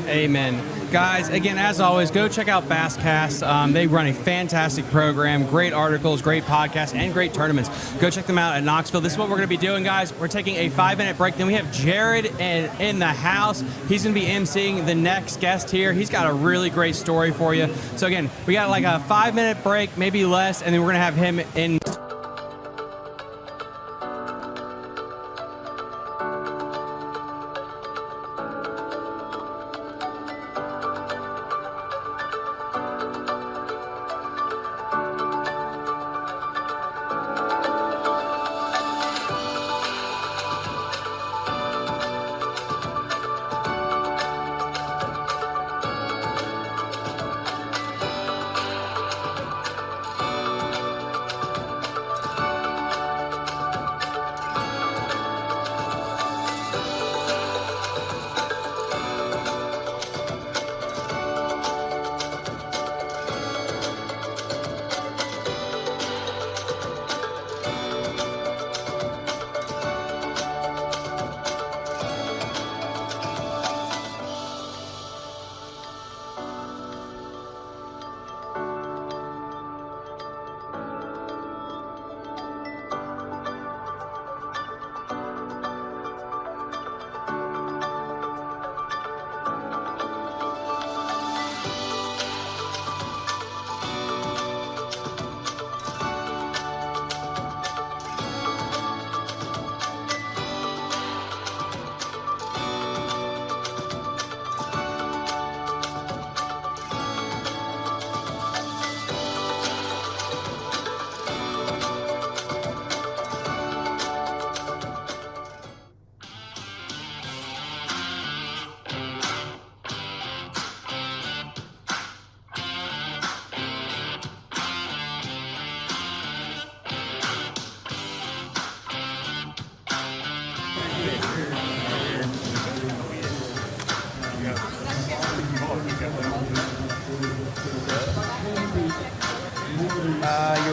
Amen. Guys, again, as always, go check out Basscast. They run a fantastic program, great articles, great podcasts, and great tournaments. Go check them out at Knoxville. This is what we're going to be doing, guys. We're taking a 5-minute break. Then we have Jared in the house. He's going to be emceeing the next guest here. He's got a really great story for you. So, again, we got like a 5-minute break, maybe less, and then we're going to have him in.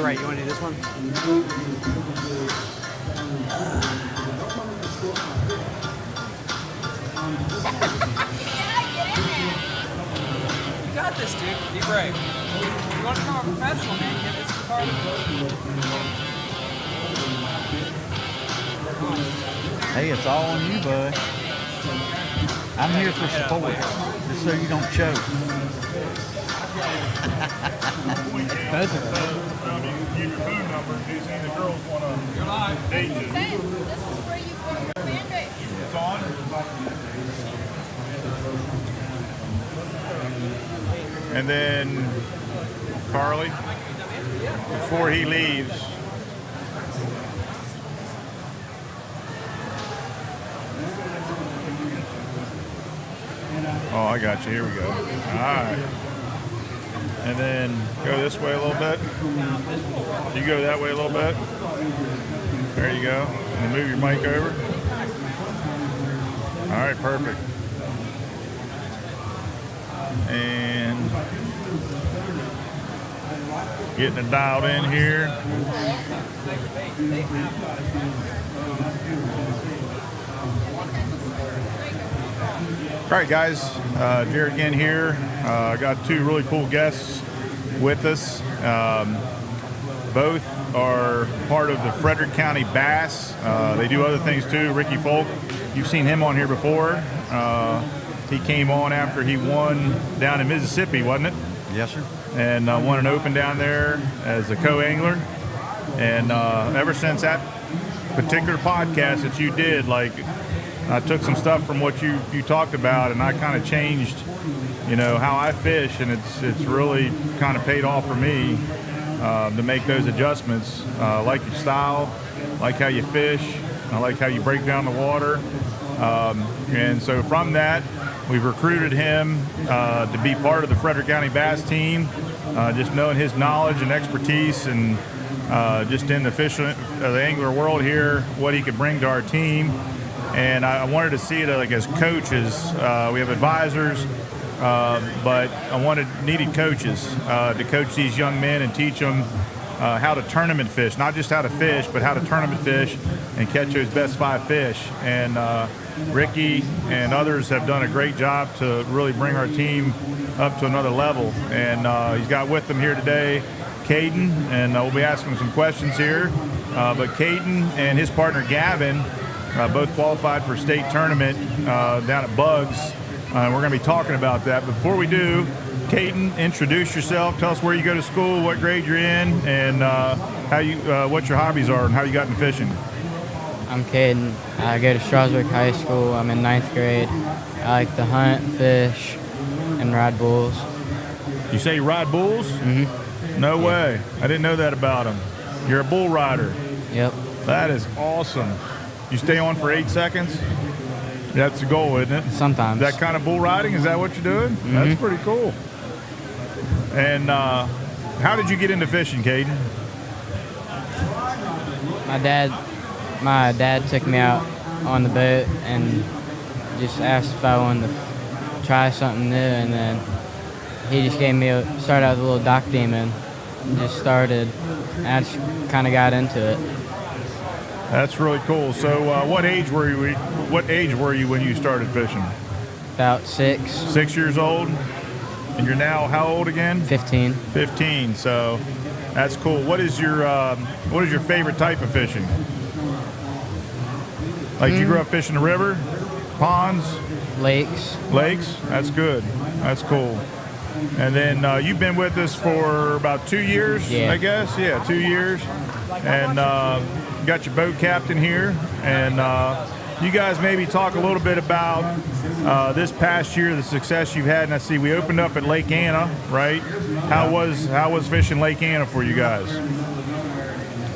right. You want to do this one? You got this, dude. Be brave. You want to become a professional, man? Get this car. Hey, it's all on you, bud. I'm here for support, just so you don't choke. Both of them. Give your phone number in case any of the girls want to date you. This is where you put your band-aid. It's on. And then Carly, before he leaves, oh, I got you. Here we go. All right. And then go this way a little bit. You go that way a little bit. There you go. And then move your mic over. All right, perfect. And getting it dialed in here. All right, guys, Jared again here. I got two really cool guests with us. Both are part of the Frederick County Bass. They do other things too. Ricky Folk, you've seen him on here before. He came on after he won down in Mississippi, wasn't it? Yes, sir. And won an open down there as a co-angler. And ever since that particular podcast that you did, like, I took some stuff from what you talked about, and I kind of changed, how I fish, and it's really kind of paid off for me to make those adjustments. I like your style, like how you fish, I like how you break down the water, and so from that, we've recruited him to be part of the Frederick County Bass team. Just knowing his knowledge and expertise, and just in the the angler world here, what he could bring to our team. And I wanted to see it like as coaches. We have advisors, but I needed coaches to coach these young men and teach them how to tournament fish, not just how to fish, but how to tournament fish and catch those best 5 fish. And Ricky and others have done a great job to really bring our team up to another level. And he's got with them here today Caden, and we'll be asking some questions here. But Caden and his partner Gavin both qualified for state tournament down at Bugs. We're going to be talking about that. But before we do, Caden, introduce yourself. Tell us where you go to school, what grade you're in, and what your hobbies are and how you got in fishing. I'm Caden. I go to Strasburg High School. I'm in 9th grade. I like to hunt, fish, and ride bulls. You say you ride bulls? Mm-hmm. No way. I didn't know that about him. You're a bull rider. Yep. That is awesome. You stay on for 8 seconds? That's the goal, isn't it? Sometimes. That kind of bull riding, is that what you're doing? Mm-hmm. That's pretty cool. And how did you get into fishing, Caden? My dad took me out on the boat and just asked if I wanted to try something new, and then he just started out with a little dock demon and just started, and I just kind of got into it. That's really cool. So what age were you when you started fishing? About 6. 6 years old? And you're now how old again? 15. 15. So that's cool. What is your favorite type of fishing? Like you grew up fishing the river, ponds, lakes. Lakes. That's good. That's cool. And then you've been with us for about 2 years, yeah. I guess. Yeah, 2 years. And got your boat captain here. And you guys maybe talk a little bit about this past year, the success you've had. And I see we opened up at Lake Anna, right? How was fishing Lake Anna for you guys?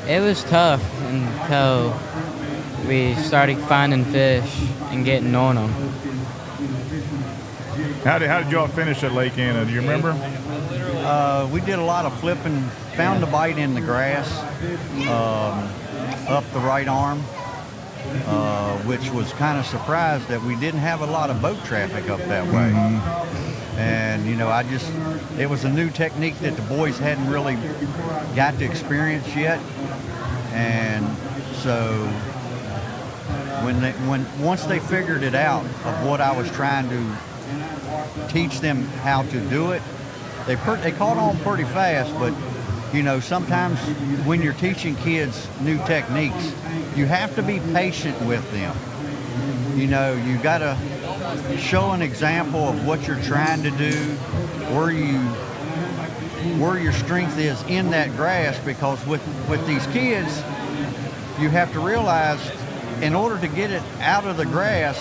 It was tough until we started finding fish and getting on them. How did y'all finish at Lake Anna? Do you remember? We did a lot of flipping, found the bite in the grass, up the right arm, which was kind of surprised that we didn't have a lot of boat traffic up that way. And, you know, it was a new technique that the boys hadn't really got to experience yet. And so once they figured it out of what I was trying to teach them how to do it, they caught on pretty fast. But you know, sometimes when you're teaching kids new techniques, you have to be patient with them. You know, you got to show an example of what you're trying to do, where your strength is in that grasp, because with these kids, you have to realize in order to get it out of the grass,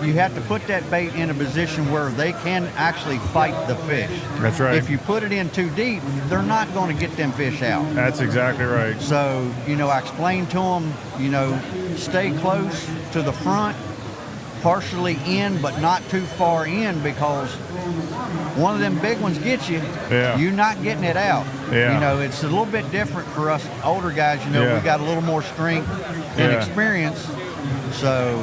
you have to put that bait in a position where they can actually fight the fish. That's right. If you put it in too deep, they're not going to get them fish out. That's exactly right. So, you know, I explained to them, you know, stay close to the front, partially in, but not too far in, because one of them big ones gets you, you're not getting it out. You know, it's a little bit different for us older guys. You know, we got a little more strength and experience. So,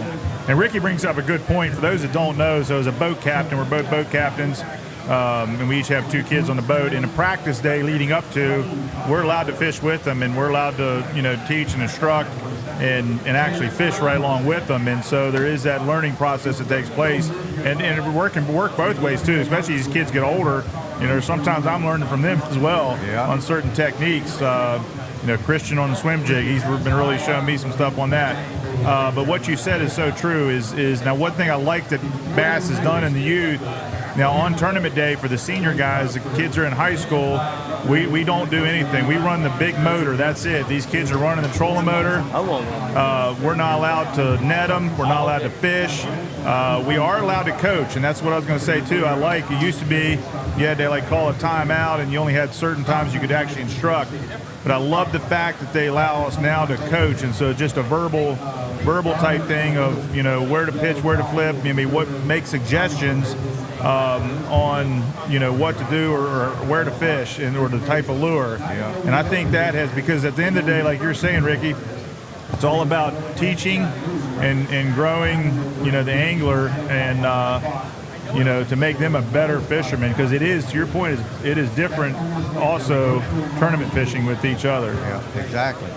and Ricky brings up a good point for those that don't know. So as a boat captain, we're both boat captains, and we each have 2 kids on the boat. In a practice day leading up to, we're allowed to fish with them, and we're allowed to, you know, teach and instruct and actually fish right along with them. And so there is that learning process that takes place, and it can work both ways too, especially as kids get older. You know, sometimes I'm learning from them as well on certain techniques. You know, Christian on the swim jig, he's been really showing me some stuff on that. But what you said is so true. Is now one thing I like that Bass has done in the youth. Now on tournament day for the senior guys, the kids are in high school. We don't do anything. We run the big motor. That's it. These kids are running the trolling motor. We're not allowed to net them. We're not allowed to fish. We are allowed to coach, and that's what I was going to say too. I like it used to be you had to like call a timeout, and you only had certain times you could actually instruct. But I love the fact that they allow us now to coach, and so just a verbal type thing of, you know, where to pitch, where to flip. I mean, what make suggestions on, you know, what to do or where to fish or the type of lure. And I think that has, because at the end of the day, like you're saying, Ricky, it's all about teaching and growing, you know, the angler and you know, to make them a better fisherman, because it is, to your point, it is different also tournament fishing with each other. Yeah, exactly.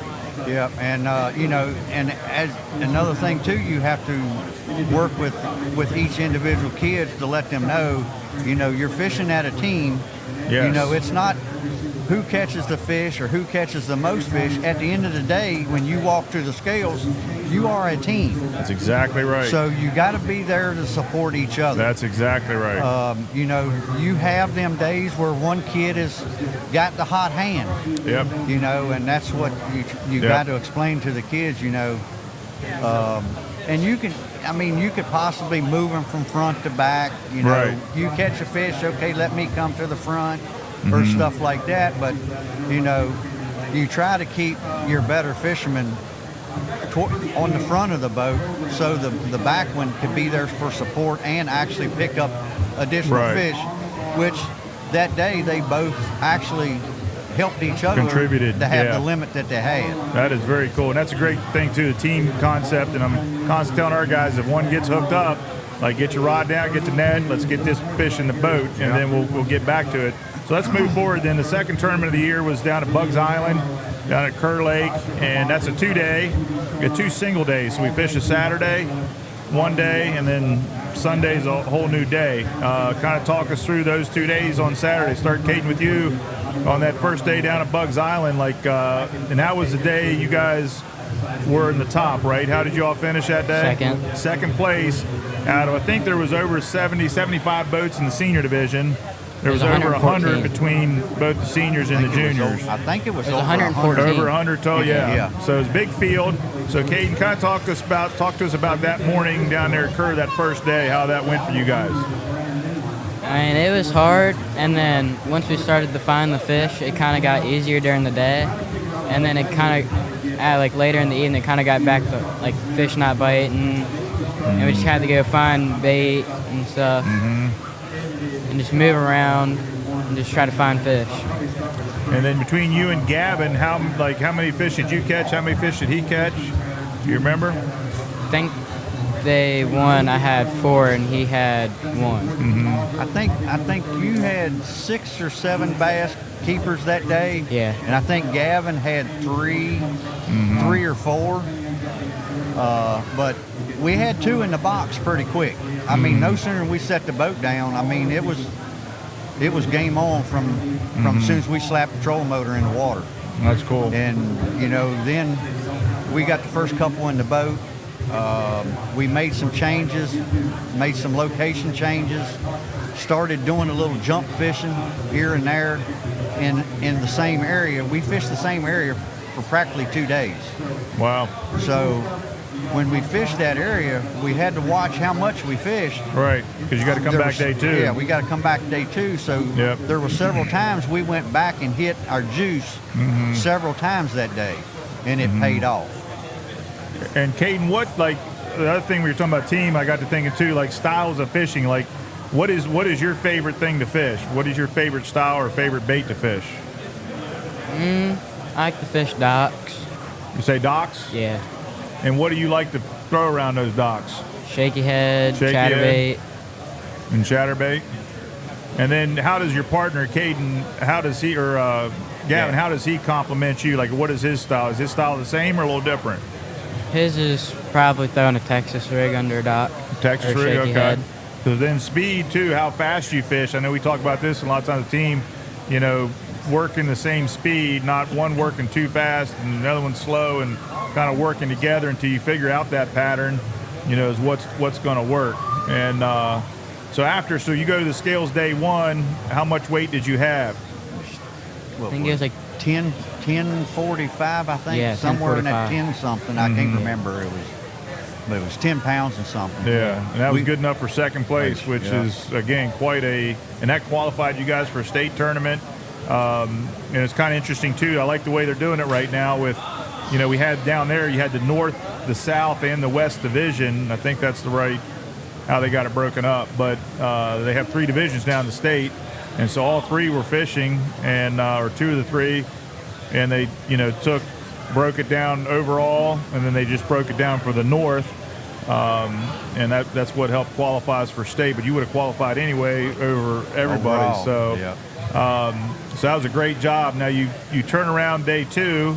Yeah, and you know, and as another thing too, you have to work with each individual kid to let them know, you know, you're fishing at a team. You know, it's not who catches the fish or who catches the most fish. At the end of the day, when you walk through the scales, you are a team. That's exactly right. So you got to be there to support each other. That's exactly right. You know, you have them days where one kid has got the hot hand. You know, and that's what you got to explain to the kids, you know. And you can, I mean, you could possibly move them from front to back. You know, you catch a fish, okay, let me come to the front, or stuff like that. But, you know, you try to keep your better fishermen on the front of the boat, so the back one could be there for support and actually pick up additional fish, which that day they both actually helped each other, contributed to have the limit that they had. That is very cool, and that's a great thing too, the team concept. And I'm constantly telling our guys, if one gets hooked up, like, get your rod down, get the net, let's get this fish in the boat, and then we'll get back to it. So let's move forward. Then the second tournament of the year was down at Bugs Island, down at Kerr Lake, and that's a 2-day. We got 2 single days. So we fish a Saturday, one day, and then Sunday's a whole new day. Kind of talk us through those 2 days on Saturday. Start, Caden, with you on that first day down at Bugs Island. Like, and that was the day you guys were in the top, right? How did you all finish that day? Second place out of, I think there was over 70, 75 boats in the senior division. There was over 100 between both the seniors and the juniors. I think it was over 114. Over 100 total, So it was a big field. So Caden, kind of talk to us about that morning down there at Kerr, that first day, how that went for you guys. I mean, it was hard, and then once we started to find the fish, it kind of got easier during the day, and then it kind of, like later in the evening, it kind of got back to like fish not biting, and we just had to go find bait and stuff, and just move around and just try to find fish. And then between you and Gavin, how many fish did you catch? How many fish did he catch? Do you remember? I think day one I had 4 and he had 1. I think you had 6 or 7 bass keepers that day. Yeah. And I think Gavin had 3 or 4. But we had 2 in the box pretty quick. I mean, no sooner than we set the boat down, I mean, it was game on from as soon as we slapped the trolling motor in the water. That's cool. And, you know, then we got the first couple in the boat. We made some changes, made some location changes, started doing a little jump fishing here and there in the same area. We fished the same area for practically 2 days. Wow. So when we fished that area, we had to watch how much we fished. Right, because you got to come back day 2. Yeah, we got to come back day 2. So there were several times we went back and hit our juice several times that day, and it paid off. And Caden, what, like, the other thing we were talking about team, I got to thinking too, like styles of fishing. Like, what is your favorite thing to fish? What is your favorite style or favorite bait to fish? I like to fish docks. You say docks? Yeah. And what do you like to throw around those docks? Shaky head, chatterbait. And chatterbait. And then how does your partner, Caden, Gavin, how does he compliment you? Like, what is his style? Is his style the same or a little different? His is probably throwing a Texas rig under a dock. Texas or rig, shaky okay. head. So then speed too, how fast you fish. I know we talk about this a lot of times. The team, you know, working the same speed, not one working too fast and the other one slow, and kind of working together until you figure out that pattern, you know, is what's going to work. And so you go to the scales day 1. How much weight did you have? I think it was like 1045, I think. Yeah, somewhere in that 10:45. 10 something. I can't remember. It was 10 pounds and something. Yeah, and that was good enough for second place, which is, again, and that qualified you guys for a state tournament. And it's kind of interesting, too. I like the way they're doing it right now with, you know, we had down there, you had the North, the South, and the West division. I think that's how they got it broken up. But they have 3 divisions down in the state. And so all 3 were fishing, and or 2 of the 3. And they, you know, broke it down overall, and then they just broke it down for the North. And that's what helped qualify us for state. But you would have qualified anyway over everybody. Overall, so so that was a great job. Now you turn around day 2,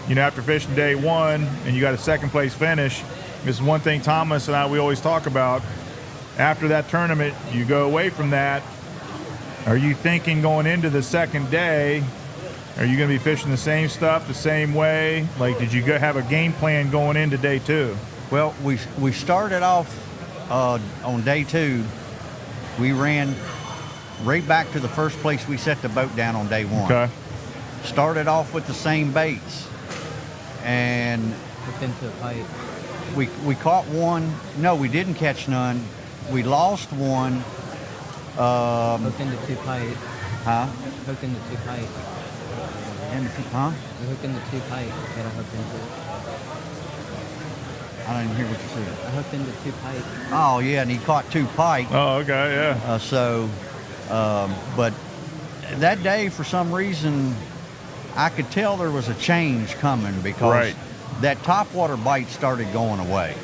you know, after fishing day 1, and you got a second place finish. This is one thing Thomas and we always talk about. After that tournament, you go away from that. Are you thinking going into the second day, are you going to be fishing the same stuff the same way? Like, did you have a game plan going into day 2? Well, we started off on day 2. We ran right back to the first place we set the boat down on day 1. Okay. Started off with the same baits, and Hooked into the pipe. we caught one. No, we didn't catch none. We lost one. Hooked into 2 pipe. Huh? Hooked into 2 pipe. Huh? We hooked into 2 pipe that I hooked into. I didn't hear what you said. I hooked into 2 pipe. Oh yeah, and he caught 2 pike. Oh, okay, yeah. But that day, for some reason, I could tell there was a change coming because that topwater bite started going away.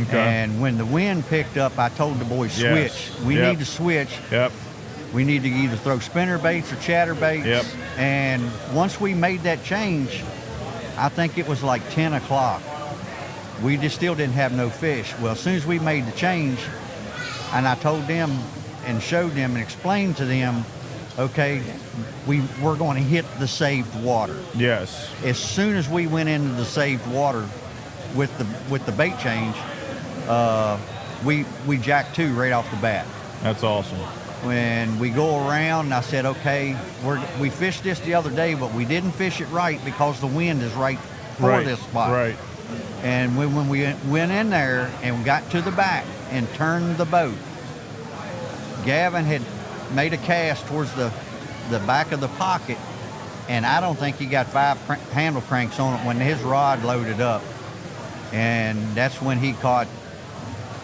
Okay. And when the wind picked up, I told the boys, switch. Yes. We need to switch. Yep. We need to either throw spinner baits or chatter baits. Yep. And once we made that change, I think it was like 10 o'clock. We just still didn't have no fish. Well, as soon as we made the change, and I told them and showed them and explained to them, okay, we're going to hit the saved water. Yes. As soon as we went into the saved water with the bait change, we jacked 2 right off the bat. That's awesome. When we go around, I said, okay, we fished this the other day, but we didn't fish it right because the wind is right for this spot. Right. And when we went in there and got to the back and turned the boat, Gavin had made a cast towards the back of the pocket, and I don't think he got 5 handle cranks on it when his rod loaded up. And that's when he caught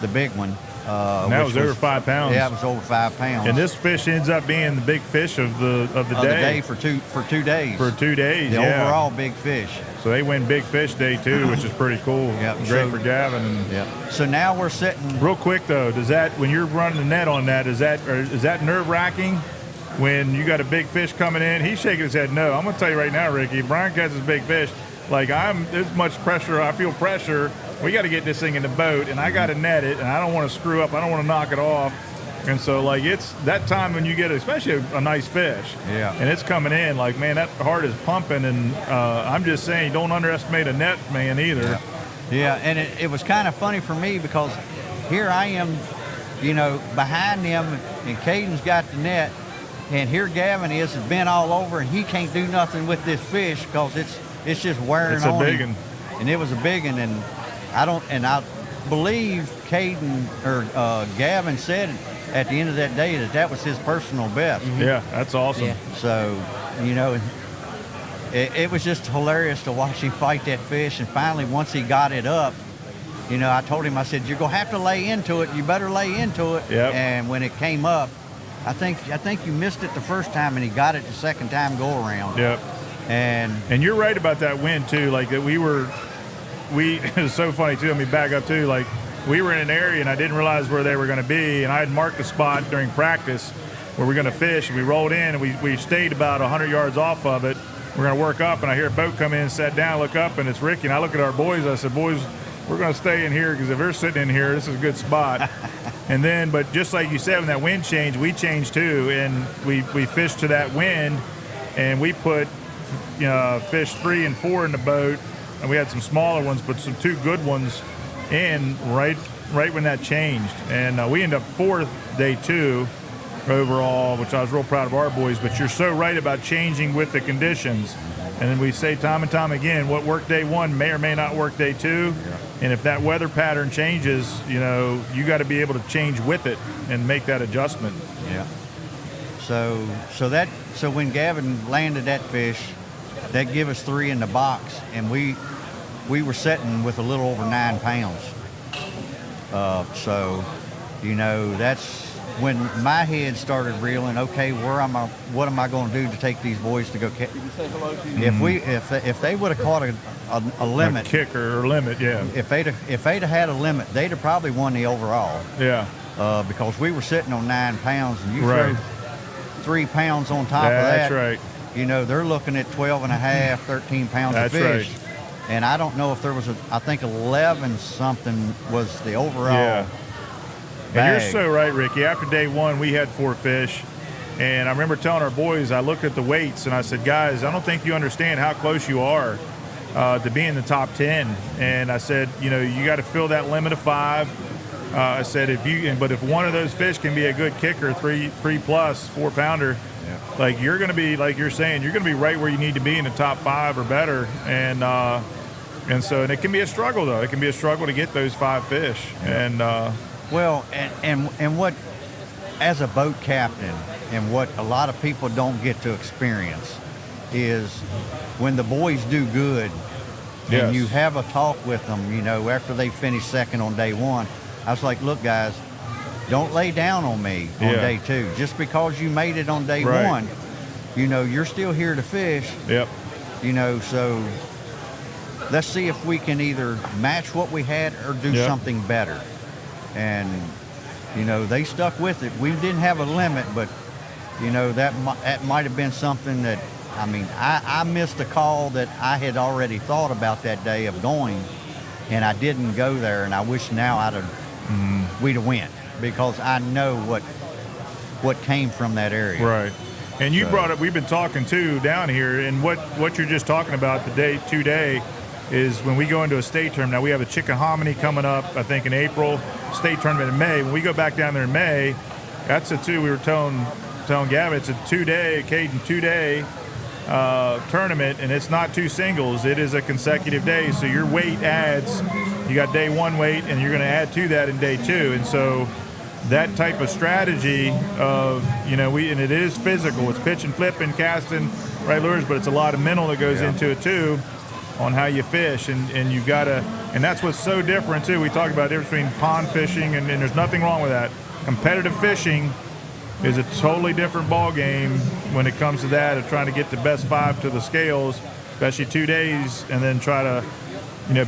the big one. And that was over 5 pounds. Yeah, it was over 5 pounds. And this fish ends up being the big fish of the day. Of the day for 2 days. For 2 days, the yeah. overall big fish. So they win big fish day 2, which is pretty cool. Yep. Great for Gavin. And Yep. So now we're sitting. real quick though, does that, when you're running the net on that, is that nerve wracking? When you got a big fish coming in? He's shaking his head no. I'm gonna tell you right now, Ricky, if Brian catches big fish, like there's much pressure. I feel pressure. We got to get this thing in the boat, and I got to net it, and I don't want to screw up. I don't want to knock it off. And so, like, it's that time when you get, especially a nice fish, yeah, and it's coming in, like, man, that heart is pumping. And I'm just saying, don't underestimate a net man either. Yeah, and it was kind of funny for me because here I am, you know, behind them, and Caden's got the net, and here Gavin is bent all over, and he can't do nothing with this fish because it's just wearing it's on a big him. one. And it was a big one, and I believe Caden or Gavin said at the end of that day that was his personal best. Mm-hmm. Yeah, that's awesome. Yeah. So, you know, it was just hilarious to watch him fight that fish. And finally, once he got it up, you know, I told him, I said, you're going to have to lay into it. You better lay into it. Yep. And when it came up, I think you missed it the first time, and he got it the second time go around. Yep. And you're right about that wind too. Like that it was so funny too. Let me back up too. Like we were in an area and I didn't realize where they were going to be, and I had marked a spot during practice where we're going to fish, and we rolled in and we stayed about 100 yards off of it. We're going to work up, and I hear a boat come in, sat down, look up, and it's Ricky. And I look at our boys. I said, boys, we're going to stay in here because if they're sitting in here, this is a good spot. And then, but just like you said, when that wind changed, we changed too, and we fished to that wind, and we put fish 3 and 4 in the boat, and we had some smaller ones, but some 2 good ones in right when that changed. And we ended up 4th day 2 overall, which I was real proud of our boys. But you're so right about changing with the conditions. And then we say time and time again, what worked day 1 may or may not work day 2. Yeah. And if that weather pattern changes, you got to be able to change with it and make that adjustment. Yeah. So when Gavin landed that fish, that gave us 3 in the box, and we were sitting with a little over 9 pounds. So, that's when my head started reeling. Okay, what am I going to do to take these boys to go catch? If they would have caught a limit, a kicker or limit, yeah. If they'd have had a limit, they'd have probably won the overall. Yeah. Because we were sitting on 9 pounds, and you throw 3 pounds on top of that. That's right. They're looking at 12 and a half, 13 pounds of fish. Right. And I don't know if there was I think 11 something was the overall. Yeah. Bag. And you're so right, Ricky. After day 1, we had 4 fish. And I remember telling our boys, I looked at the weights and I said, guys, I don't think you understand how close you are to being in the top 10. And I said, you got to fill that limit of 5. I said, but if one of those fish can be a good kicker, 3 plus 4 pounder, like you're going to be, like you're saying, you're going to be right where you need to be in the top 5 or better. And it can be a struggle though. It can be a struggle to get those 5 fish. And what, as a boat captain, and what a lot of people don't get to experience is when the boys do good, and you have a talk with them, after they finish second on day 1. I was like, look, guys, don't lay down on me on day 2. Just because you made it on day 1, you're still here to fish. Yep. So let's see if we can either match what we had or do something better. And, they stuck with it. We didn't have a limit, but, that might have been something that, I missed a call that I had already thought about that day of going, and I didn't go there, and I wish now we'd have went, because I know what came from that area. Right. And you brought up, we've been talking too down here, and what you're just talking about the day 2 day is when we go into a state tournament. Now we have a Chickahominy coming up, I think in April, state tournament in May. When we go back down there in May, that's we were telling Gavin, it's a 2-day, Caden 2-day tournament, and it's not 2 singles. It is a consecutive day, so your weight adds. You got day 1 weight, and you're going to add to that in day 2. And so that type of strategy of, and it is physical. It's pitch and flipping, casting, right lures, but it's a lot of mental that goes into it too, on how you fish, and you've got to And that's what's so different too. We talk about the difference between pond fishing and there's nothing wrong with that. Competitive fishing is a totally different ball game when it comes to that, of trying to get the best 5 to the scales, especially 2 days, and then try to,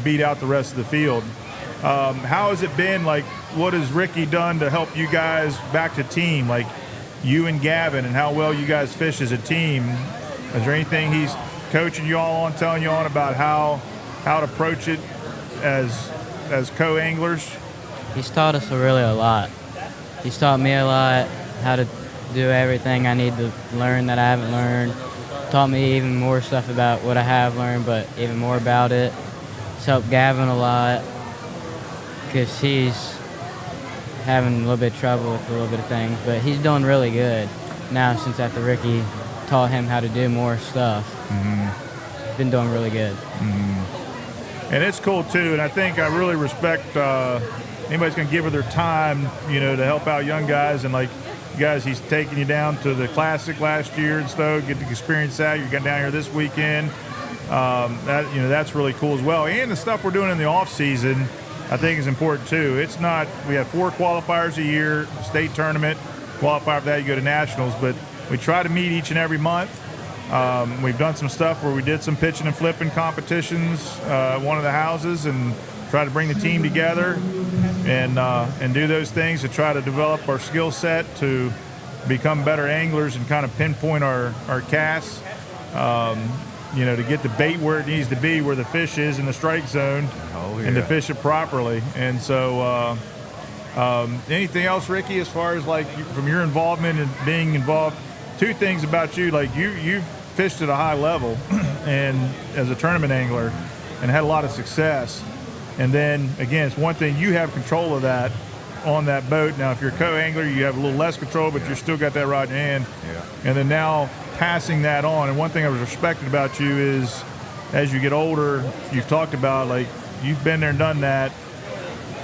beat out the rest of the field. How has it been? Like, what has Ricky done to help you guys back to team? Like you and Gavin, and how well you guys fish as a team. Is there anything he's coaching you all on, telling you on about how to approach it as co-anglers? He's taught us really a lot. He's taught me a lot how to do everything I need to learn that I haven't learned. Taught me even more stuff about what I have learned, but even more about it. It's helped Gavin a lot because he's having a little bit of trouble with a little bit of things, but he's doing really good now since after Ricky taught him how to do more stuff. He's been doing really good. And it's cool too, and I think I really respect anybody's going to give her their time, to help out young guys. And like you guys, he's taking you down to the Classic last year and stuff, get to experience that. You're getting down here this weekend. That's really cool as well. And the stuff we're doing in the off season, I think, is important too. It's not, we have 4 qualifiers a year, state tournament, qualify for that, you go to nationals, but we try to meet each and every month. We've done some stuff where we did some pitching and flipping competitions at one of the houses and try to bring the team together and do those things to try to develop our skill set to become better anglers and kind of pinpoint our casts, to get the bait where it needs to be, where the fish is in the strike zone, and to fish it properly. And so anything else, Ricky, as far as like from your involvement and being involved? 2 things about you, like you fished at a high level and as a tournament angler and had a lot of success. And then again, it's one thing, you have control of that on that boat. Now if you're a co-angler, you have a little less control, but you're still got that rod in your hand. And then now passing that on. And one thing I was respected about you is as you get older, you've talked about, like, you've been there and done that,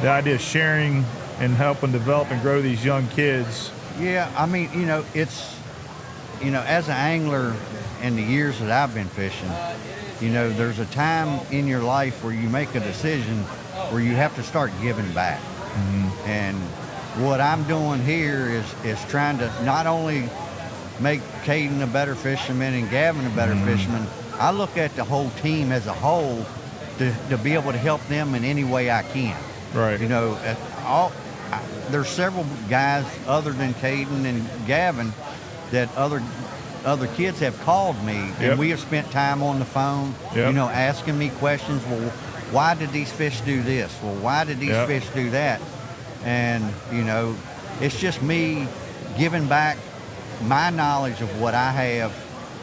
the idea of sharing and helping develop and grow these young kids. Yeah, I mean, it's, as an angler in the years that I've been fishing, there's a time in your life where you make a decision where you have to start giving back. And what I'm doing here is trying to not only make Caden a better fisherman and Gavin a better fisherman, I look at the whole team as a whole to be able to help them in any way I can. Right. There's several guys other than Caden and Gavin that other kids have called me, and we have spent time on the phone, asking me questions. Well, why did these fish do this? Well, why did these fish do that? And, it's just me giving back my knowledge of what I have.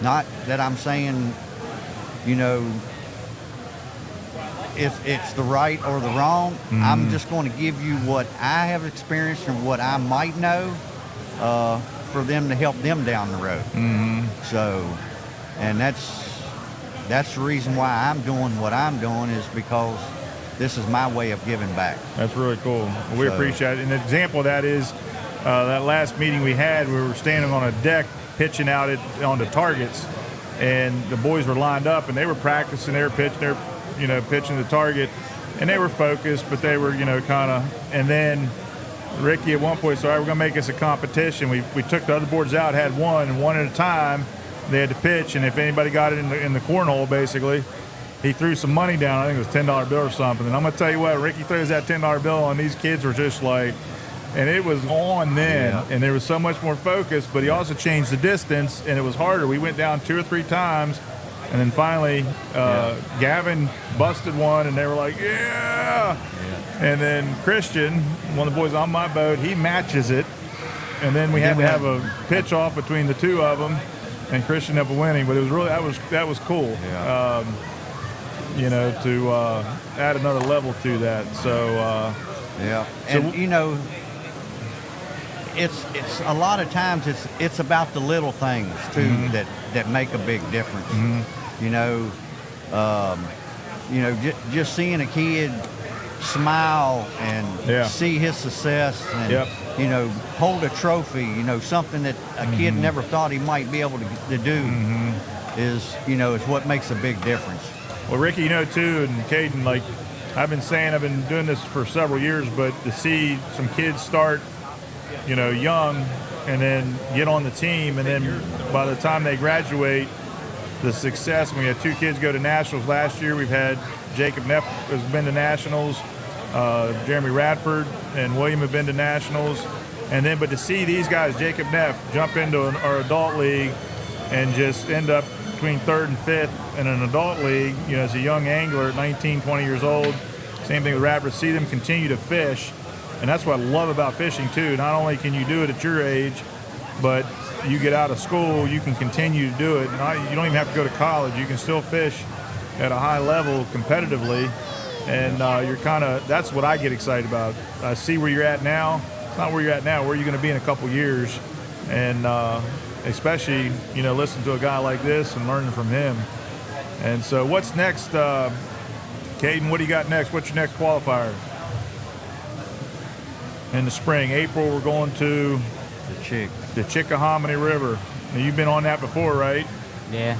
Not that I'm saying, it's the right or the wrong. I'm just going to give you what I have experienced and what I might know, for them to help them down the road. So, and that's the reason why I'm doing what I'm doing, is because this is my way of giving back. That's really cool. Well, we appreciate it. An example of that is that last meeting we had, we were standing on a deck pitching out onto targets, and the boys were lined up and they were practicing, they were pitching, pitching the target, and they were focused, but they were, kind of, and then Ricky at one point said, all right, we're going to make this a competition. We took the other boards out, had one at a time. They had to pitch, and if anybody got it in the cornhole, basically, he threw some money down. I think it was a $10 bill or something. And I'm going to tell you what, Ricky throws that $10 bill, and these kids were just like, and it was on then, and there was so much more focus, but he also changed the distance, and it was harder. We went down 2 or 3 times, and then finally Gavin busted one, and they were like, yeah. And then Christian, one of the boys on my boat, he matches it. And then we had to have a pitch off between the 2 of them, and Christian ended up winning. But it was really, that was cool, to add another level to that. So, and it's a lot of times it's about the little things too that make a big difference. Just seeing a kid smile and see his success and hold a trophy, something that a kid never thought he might be able to do is what makes a big difference. Well, Ricky, too, and Caden, like, I've been saying I've been doing this for several years, but to see some kids start, young, and then get on the team, and then by the time they graduate, the success. We had 2 kids go to nationals last year. We've had Jacob Neff has been to nationals, Jeremy Radford and William have been to nationals, but to see these guys, Jacob Neff, jump into our adult league and just end up between 3rd and 5th in an adult league, as a young angler at 19, 20 years old. Same thing with Radford. See them continue to fish, and that's what I love about fishing too. Not only can you do it at your age, but you get out of school, you can continue to do it. You don't even have to go to college. You can still fish at a high level competitively, and that's what I get excited about. I see where you're at now. It's not where you're at now, where you're going to be in a couple years, and especially, listen to a guy like this and learning from him. And so what's next, Caden? What do you got next? What's your next qualifier? In the spring, April, we're going to the Chickahominy River. Now, you've been on that before, right? Yeah.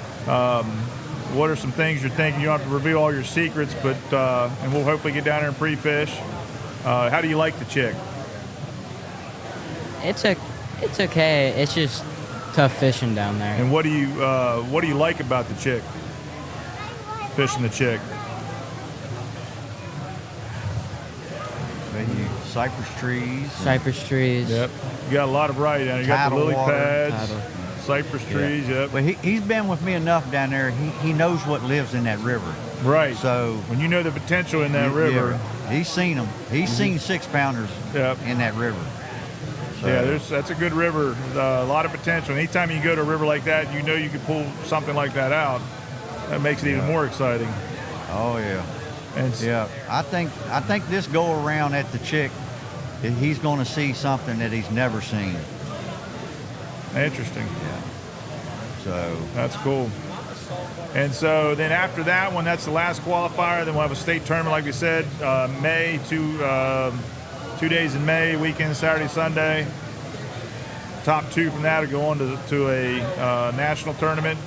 What are some things you're thinking? You don't have to reveal all your secrets, but and we'll hopefully get down there and pre-fish. How do you like the Chick? It's okay. It's just tough fishing down there. And what do you like about the Chick? Fishing the Chick. Cypress trees. Cypress trees. Yep. You got a lot of variety down there. You got the lily pads, cypress trees. Yep. But he's been with me enough down there. He knows what lives in that river. Right. So when you know the potential in that river, he's seen them. He's seen 6-pounders in that river. So. Yeah, that's a good river. A lot of potential. Anytime you go to a river like that, you know you can pull something like that out. That makes it even more exciting. Oh yeah. And I think this go around at the Chick, he's going to see something that he's never seen. Interesting. Yeah. So that's cool. And so then after that one, that's the last qualifier. Then we'll have a state tournament, like we said, May, 2 days in May, weekend, Saturday, Sunday. Top 2 from that will go on to a national tournament.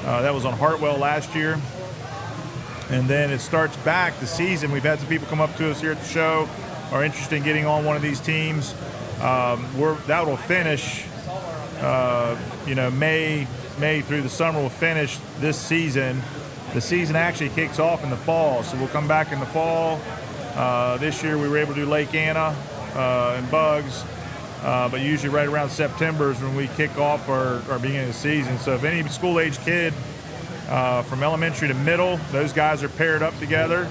That was on Hartwell last year. And then it starts back the season. We've had some people come up to us here at the show, are interested in getting on one of these teams. That will finish, May through the summer will finish this season. The season actually kicks off in the fall, so we'll come back in the fall. This year we were able to do Lake Anna and Bugs, but usually right around September is when we kick off our beginning of the season. So if any school-age kid from elementary to middle, those guys are paired up together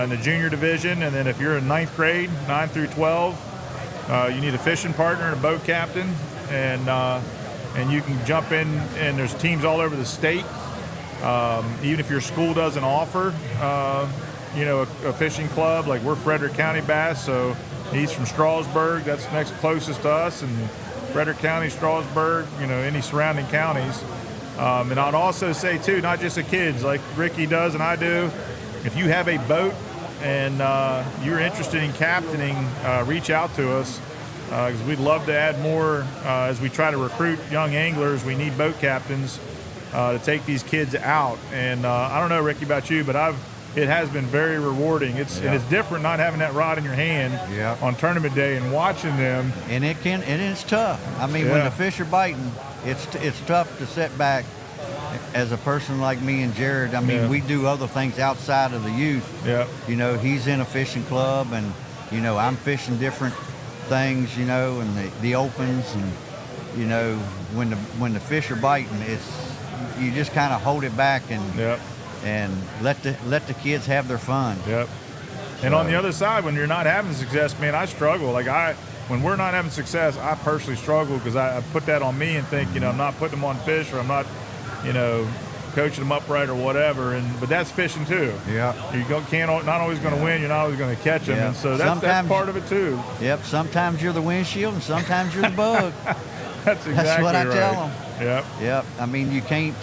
in the junior division. And then if you're in 9th grade, 9 through 12, you need a fishing partner and a boat captain. And you can jump in, and there's teams all over the state. Even if your school doesn't offer, a fishing club, like we're Frederick County Bass, so he's from Strasburg. That's next closest to us, and Frederick County, Strasburg, any surrounding counties. And I'd also say, too, not just the kids, like Ricky does and I do, if you have a boat and you're interested in captaining, reach out to us, because we'd love to add more as we try to recruit young anglers. We need boat captains to take these kids out. And I don't know, Ricky, about you, but it has been very rewarding. And it's different not having that rod in your hand on tournament day and watching them. And it's tough. I mean, when the fish are biting, it's tough to sit back as a person like me and Jared. I mean, we do other things outside of the youth. Yeah. He's in a fishing club, and I'm fishing different things. And the opens, and when the fish are biting, you just kind of hold it back and let the kids have their fun. Yep. And on the other side, when you're not having success, man, I struggle. When we're not having success, I personally struggle, because I put that on me and think, I'm not putting them on fish, or I'm not, coaching them upright or whatever. But that's fishing too. Yeah. Not always going to win. You're not always going to catch them. Yeah. And so that's part of it too. Yep. Sometimes you're the windshield, and sometimes you're the bug. That's exactly That's what I right. tell them. Yep. Yep. I mean, you can't.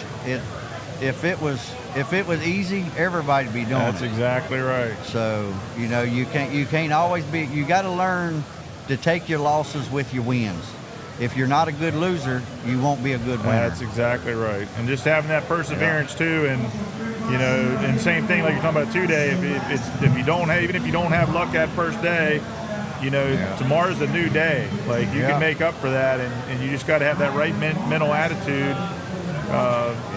If it was easy, everybody'd be doing it. That's exactly right. So you can't always be. You got to learn to take your losses with your wins. if you're not a good loser, you won't be a good winner. That's exactly right. And just having that perseverance too, and and same thing like you're talking about 2-day. If you don't have, even if you don't have luck that first day, tomorrow's a new day. Like you can make up for that, and you just got to have that right mental attitude.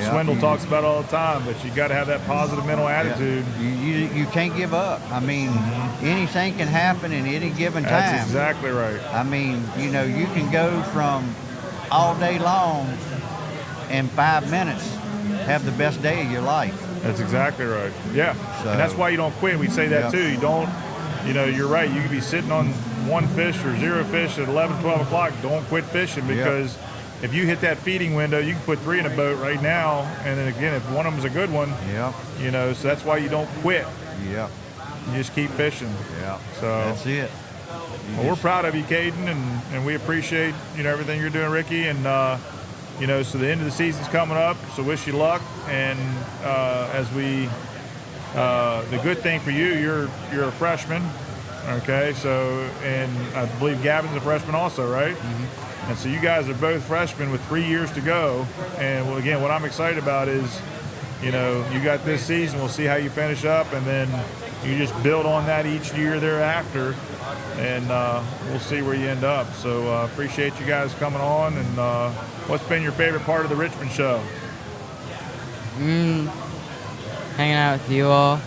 Swindle talks about it all the time, but you got to have that positive mental attitude. You can't give up. I mean, anything can happen in any given time. That's exactly right. I mean, you can go from all day long in 5 minutes, have the best day of your life. That's exactly right. Yeah, so, and that's why you don't quit. We say that too. You don't. You're right. You could be sitting on 1 fish or 0 fish at 11, 12 o'clock. Don't quit fishing, because if you hit that feeding window, you can put 3 in a boat right now. And then again, if one of them's a good one, so that's why you don't quit. Yeah. You just keep fishing. Yeah. So that's it. Well, we're proud of you, Caden, and we appreciate everything you're doing, Ricky. And so the end of the season's coming up. So wish you luck. And the good thing for you, you're a freshman. Okay, so, and I believe Gavin's a freshman also, right? Mm-hmm. And so you guys are both freshmen with 3 years to go. And well, again, what I'm excited about is, you got this season. We'll see how you finish up, and then you just build on that each year thereafter, and we'll see where you end up. So appreciate you guys coming on. And what's been your favorite part of the Richmond show? Hanging out with you all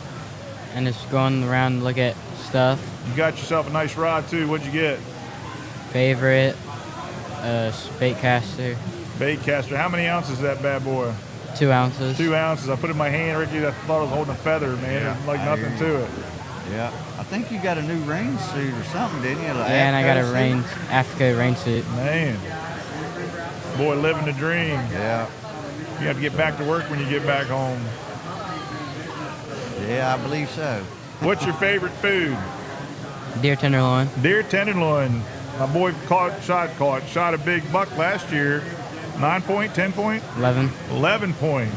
and just going around and look at stuff. You got yourself a nice rod too. What'd you get? Favorite bait caster. Bait caster. How many ounces is that bad boy? 2 ounces. 2 ounces. I put it in my hand, Ricky. I thought I was holding a feather, man. Yeah, There's like nothing to it. Yeah. I think you got a new rain suit or something, didn't you? Yeah, and I got a Africa rain suit. Man. Boy, living the dream. Yeah. You have to get back to work when you get back home. Yeah, I believe so. What's your favorite food? Deer tenderloin. Deer tenderloin. My boy shot a big buck last year. 9 point, 10 point? 11. 11 point.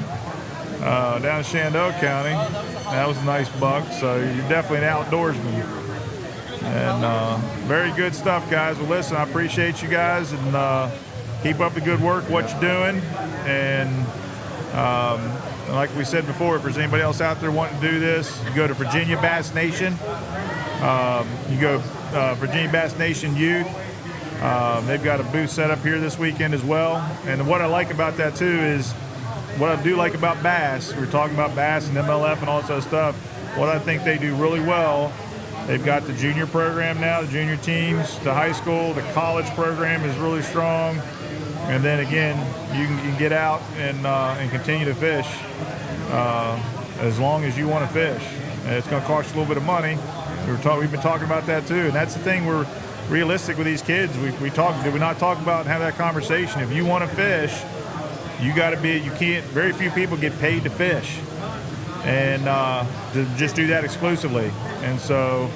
Down in Shenandoah County. That was a nice buck, so you're definitely an outdoorsman. And very good stuff, guys. Well, listen, I appreciate you guys, and keep up the good work, what you're doing. And like we said before, if there's anybody else out there wanting to do this, you go to Virginia Bass Nation. You go Virginia Bass Nation Youth. They've got a booth set up here this weekend as well. And what I like about that too is, what I do like about bass, we're talking about bass and MLF and all that stuff, what I think they do really well, they've got the junior program now, the junior teams, the high school, the college program is really strong. And then again, you can get out and continue to fish as long as you want to fish. And it's going to cost you a little bit of money. We've been talking about that too, and that's the thing. We're realistic with these kids. Did we not talk about and have that conversation? If you want to fish, you got to be. You can't. Very few people get paid to fish, and to just do that exclusively. And so,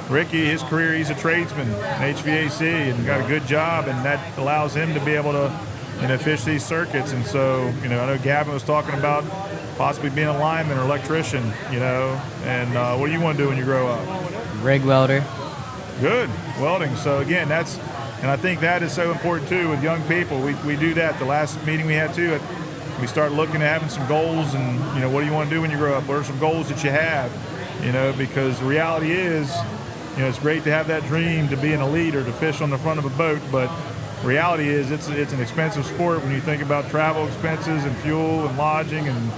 Ricky, his career, he's a tradesman in HVAC and got a good job, and that allows him to be able to, fish these circuits. And so, I know Gavin was talking about possibly being a lineman or electrician, and what do you want to do when you grow up? Rig welder. Good, welding. So again, and I think that is so important too with young people. We do that. The last meeting we had too, we start looking at having some goals, and what do you want to do when you grow up? What are some goals that you have? Because the reality is, it's great to have that dream to be an elite or to fish on the front of a boat, but reality is it's an expensive sport when you think about travel expenses and fuel and lodging and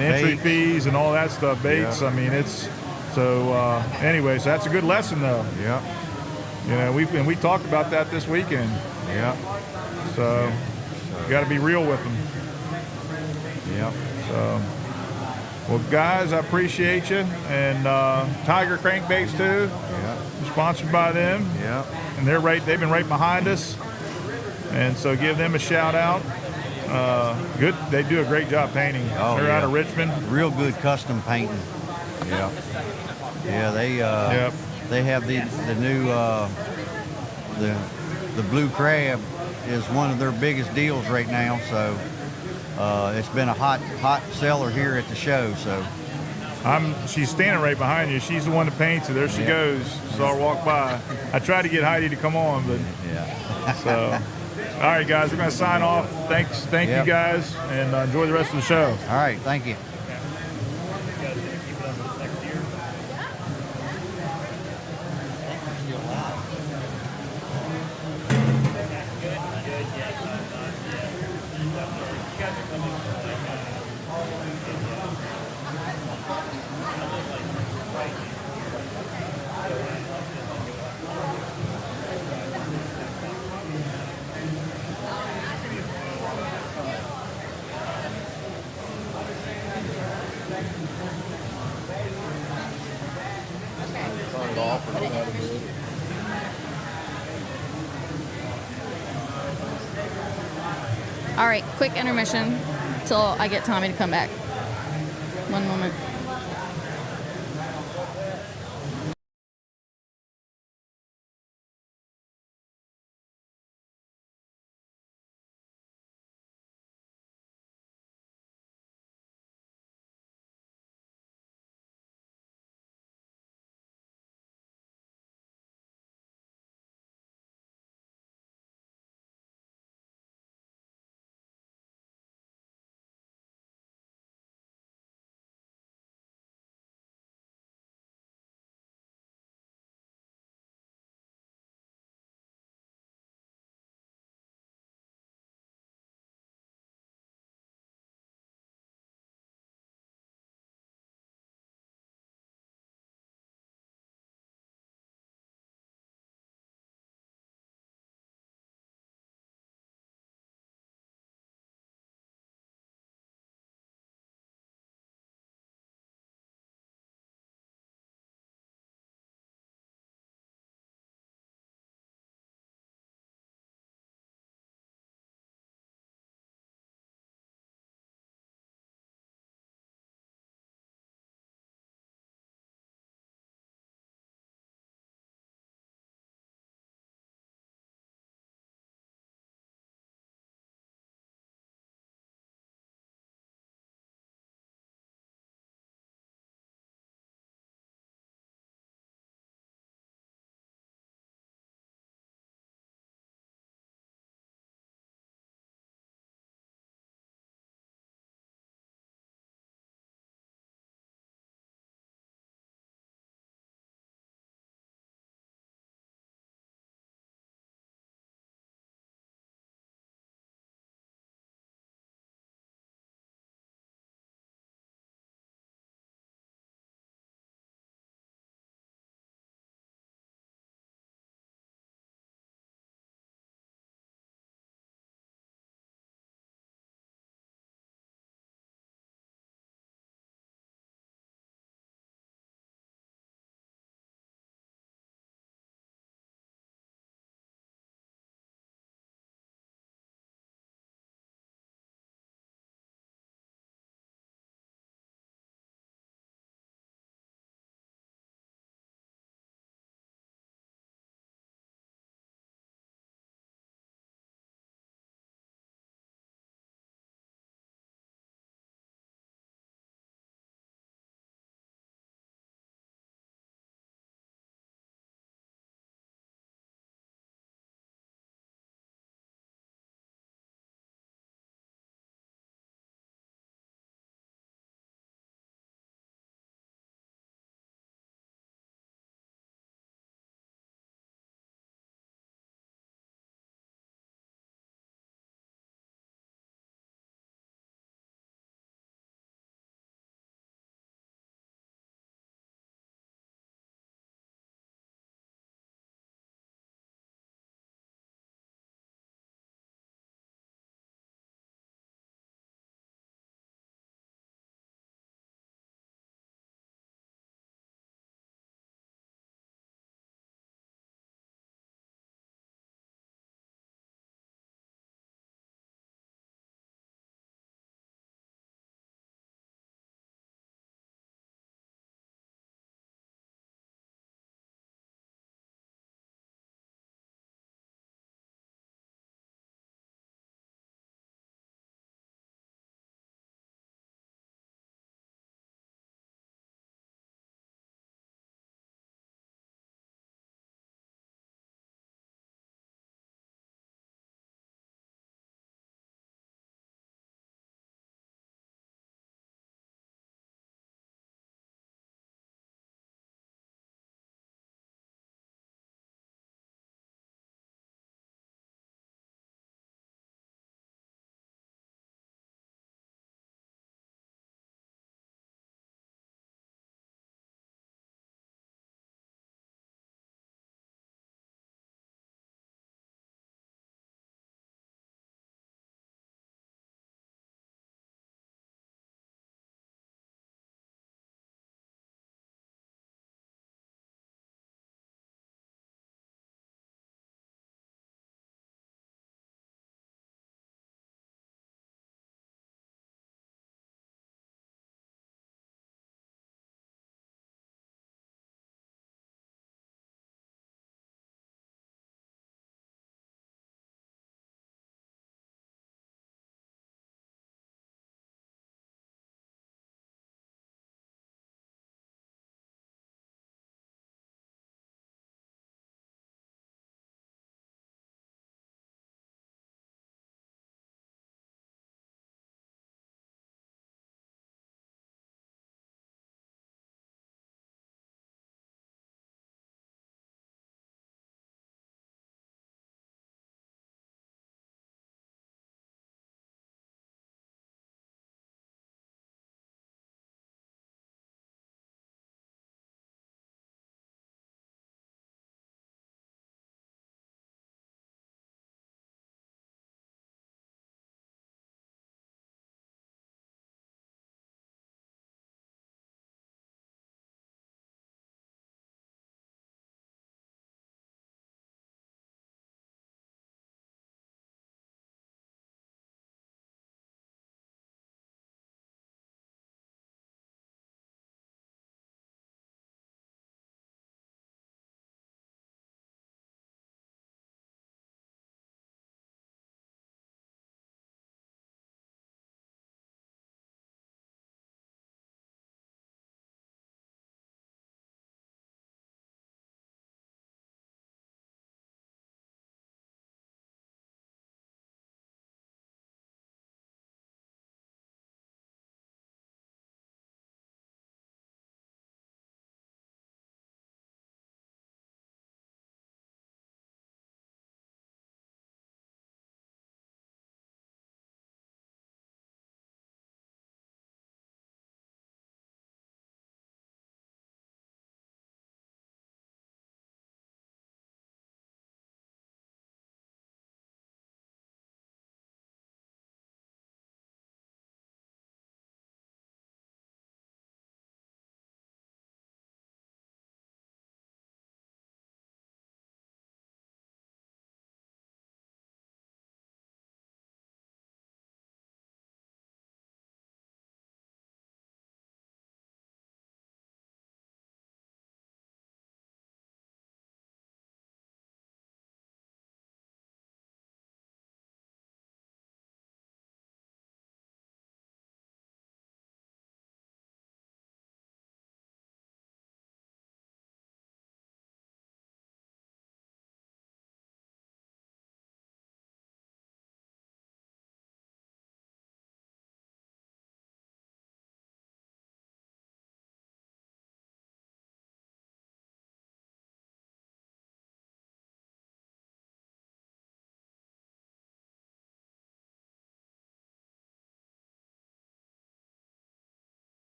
entry fees and all that stuff, baits. Yeah. I mean, it's so anyway, so that's a good lesson though. Yeah. We talked about that this weekend. Yeah. So you got to be real with them. Yeah. So, well, guys, I appreciate you. And Tiger Crankbaits too. Yeah. Sponsored by them. Yeah. And they've been right behind us. And so give them a shout out. Good. They do a great job painting. Oh, They're out of Richmond. Real good custom painting. Yeah. Yeah, they have the new the blue crab is one of their biggest deals right now. So it's been a hot seller here at the show. So she's standing right behind you. She's the one that paints it. There she goes. So I'll walk by. I tried to get Heidi to come on, but yeah. So All right, guys, we're going to sign off. Thank you guys, and enjoy the rest of the show. All right, thank you. All right, quick intermission till I get Tommy to come back. One moment.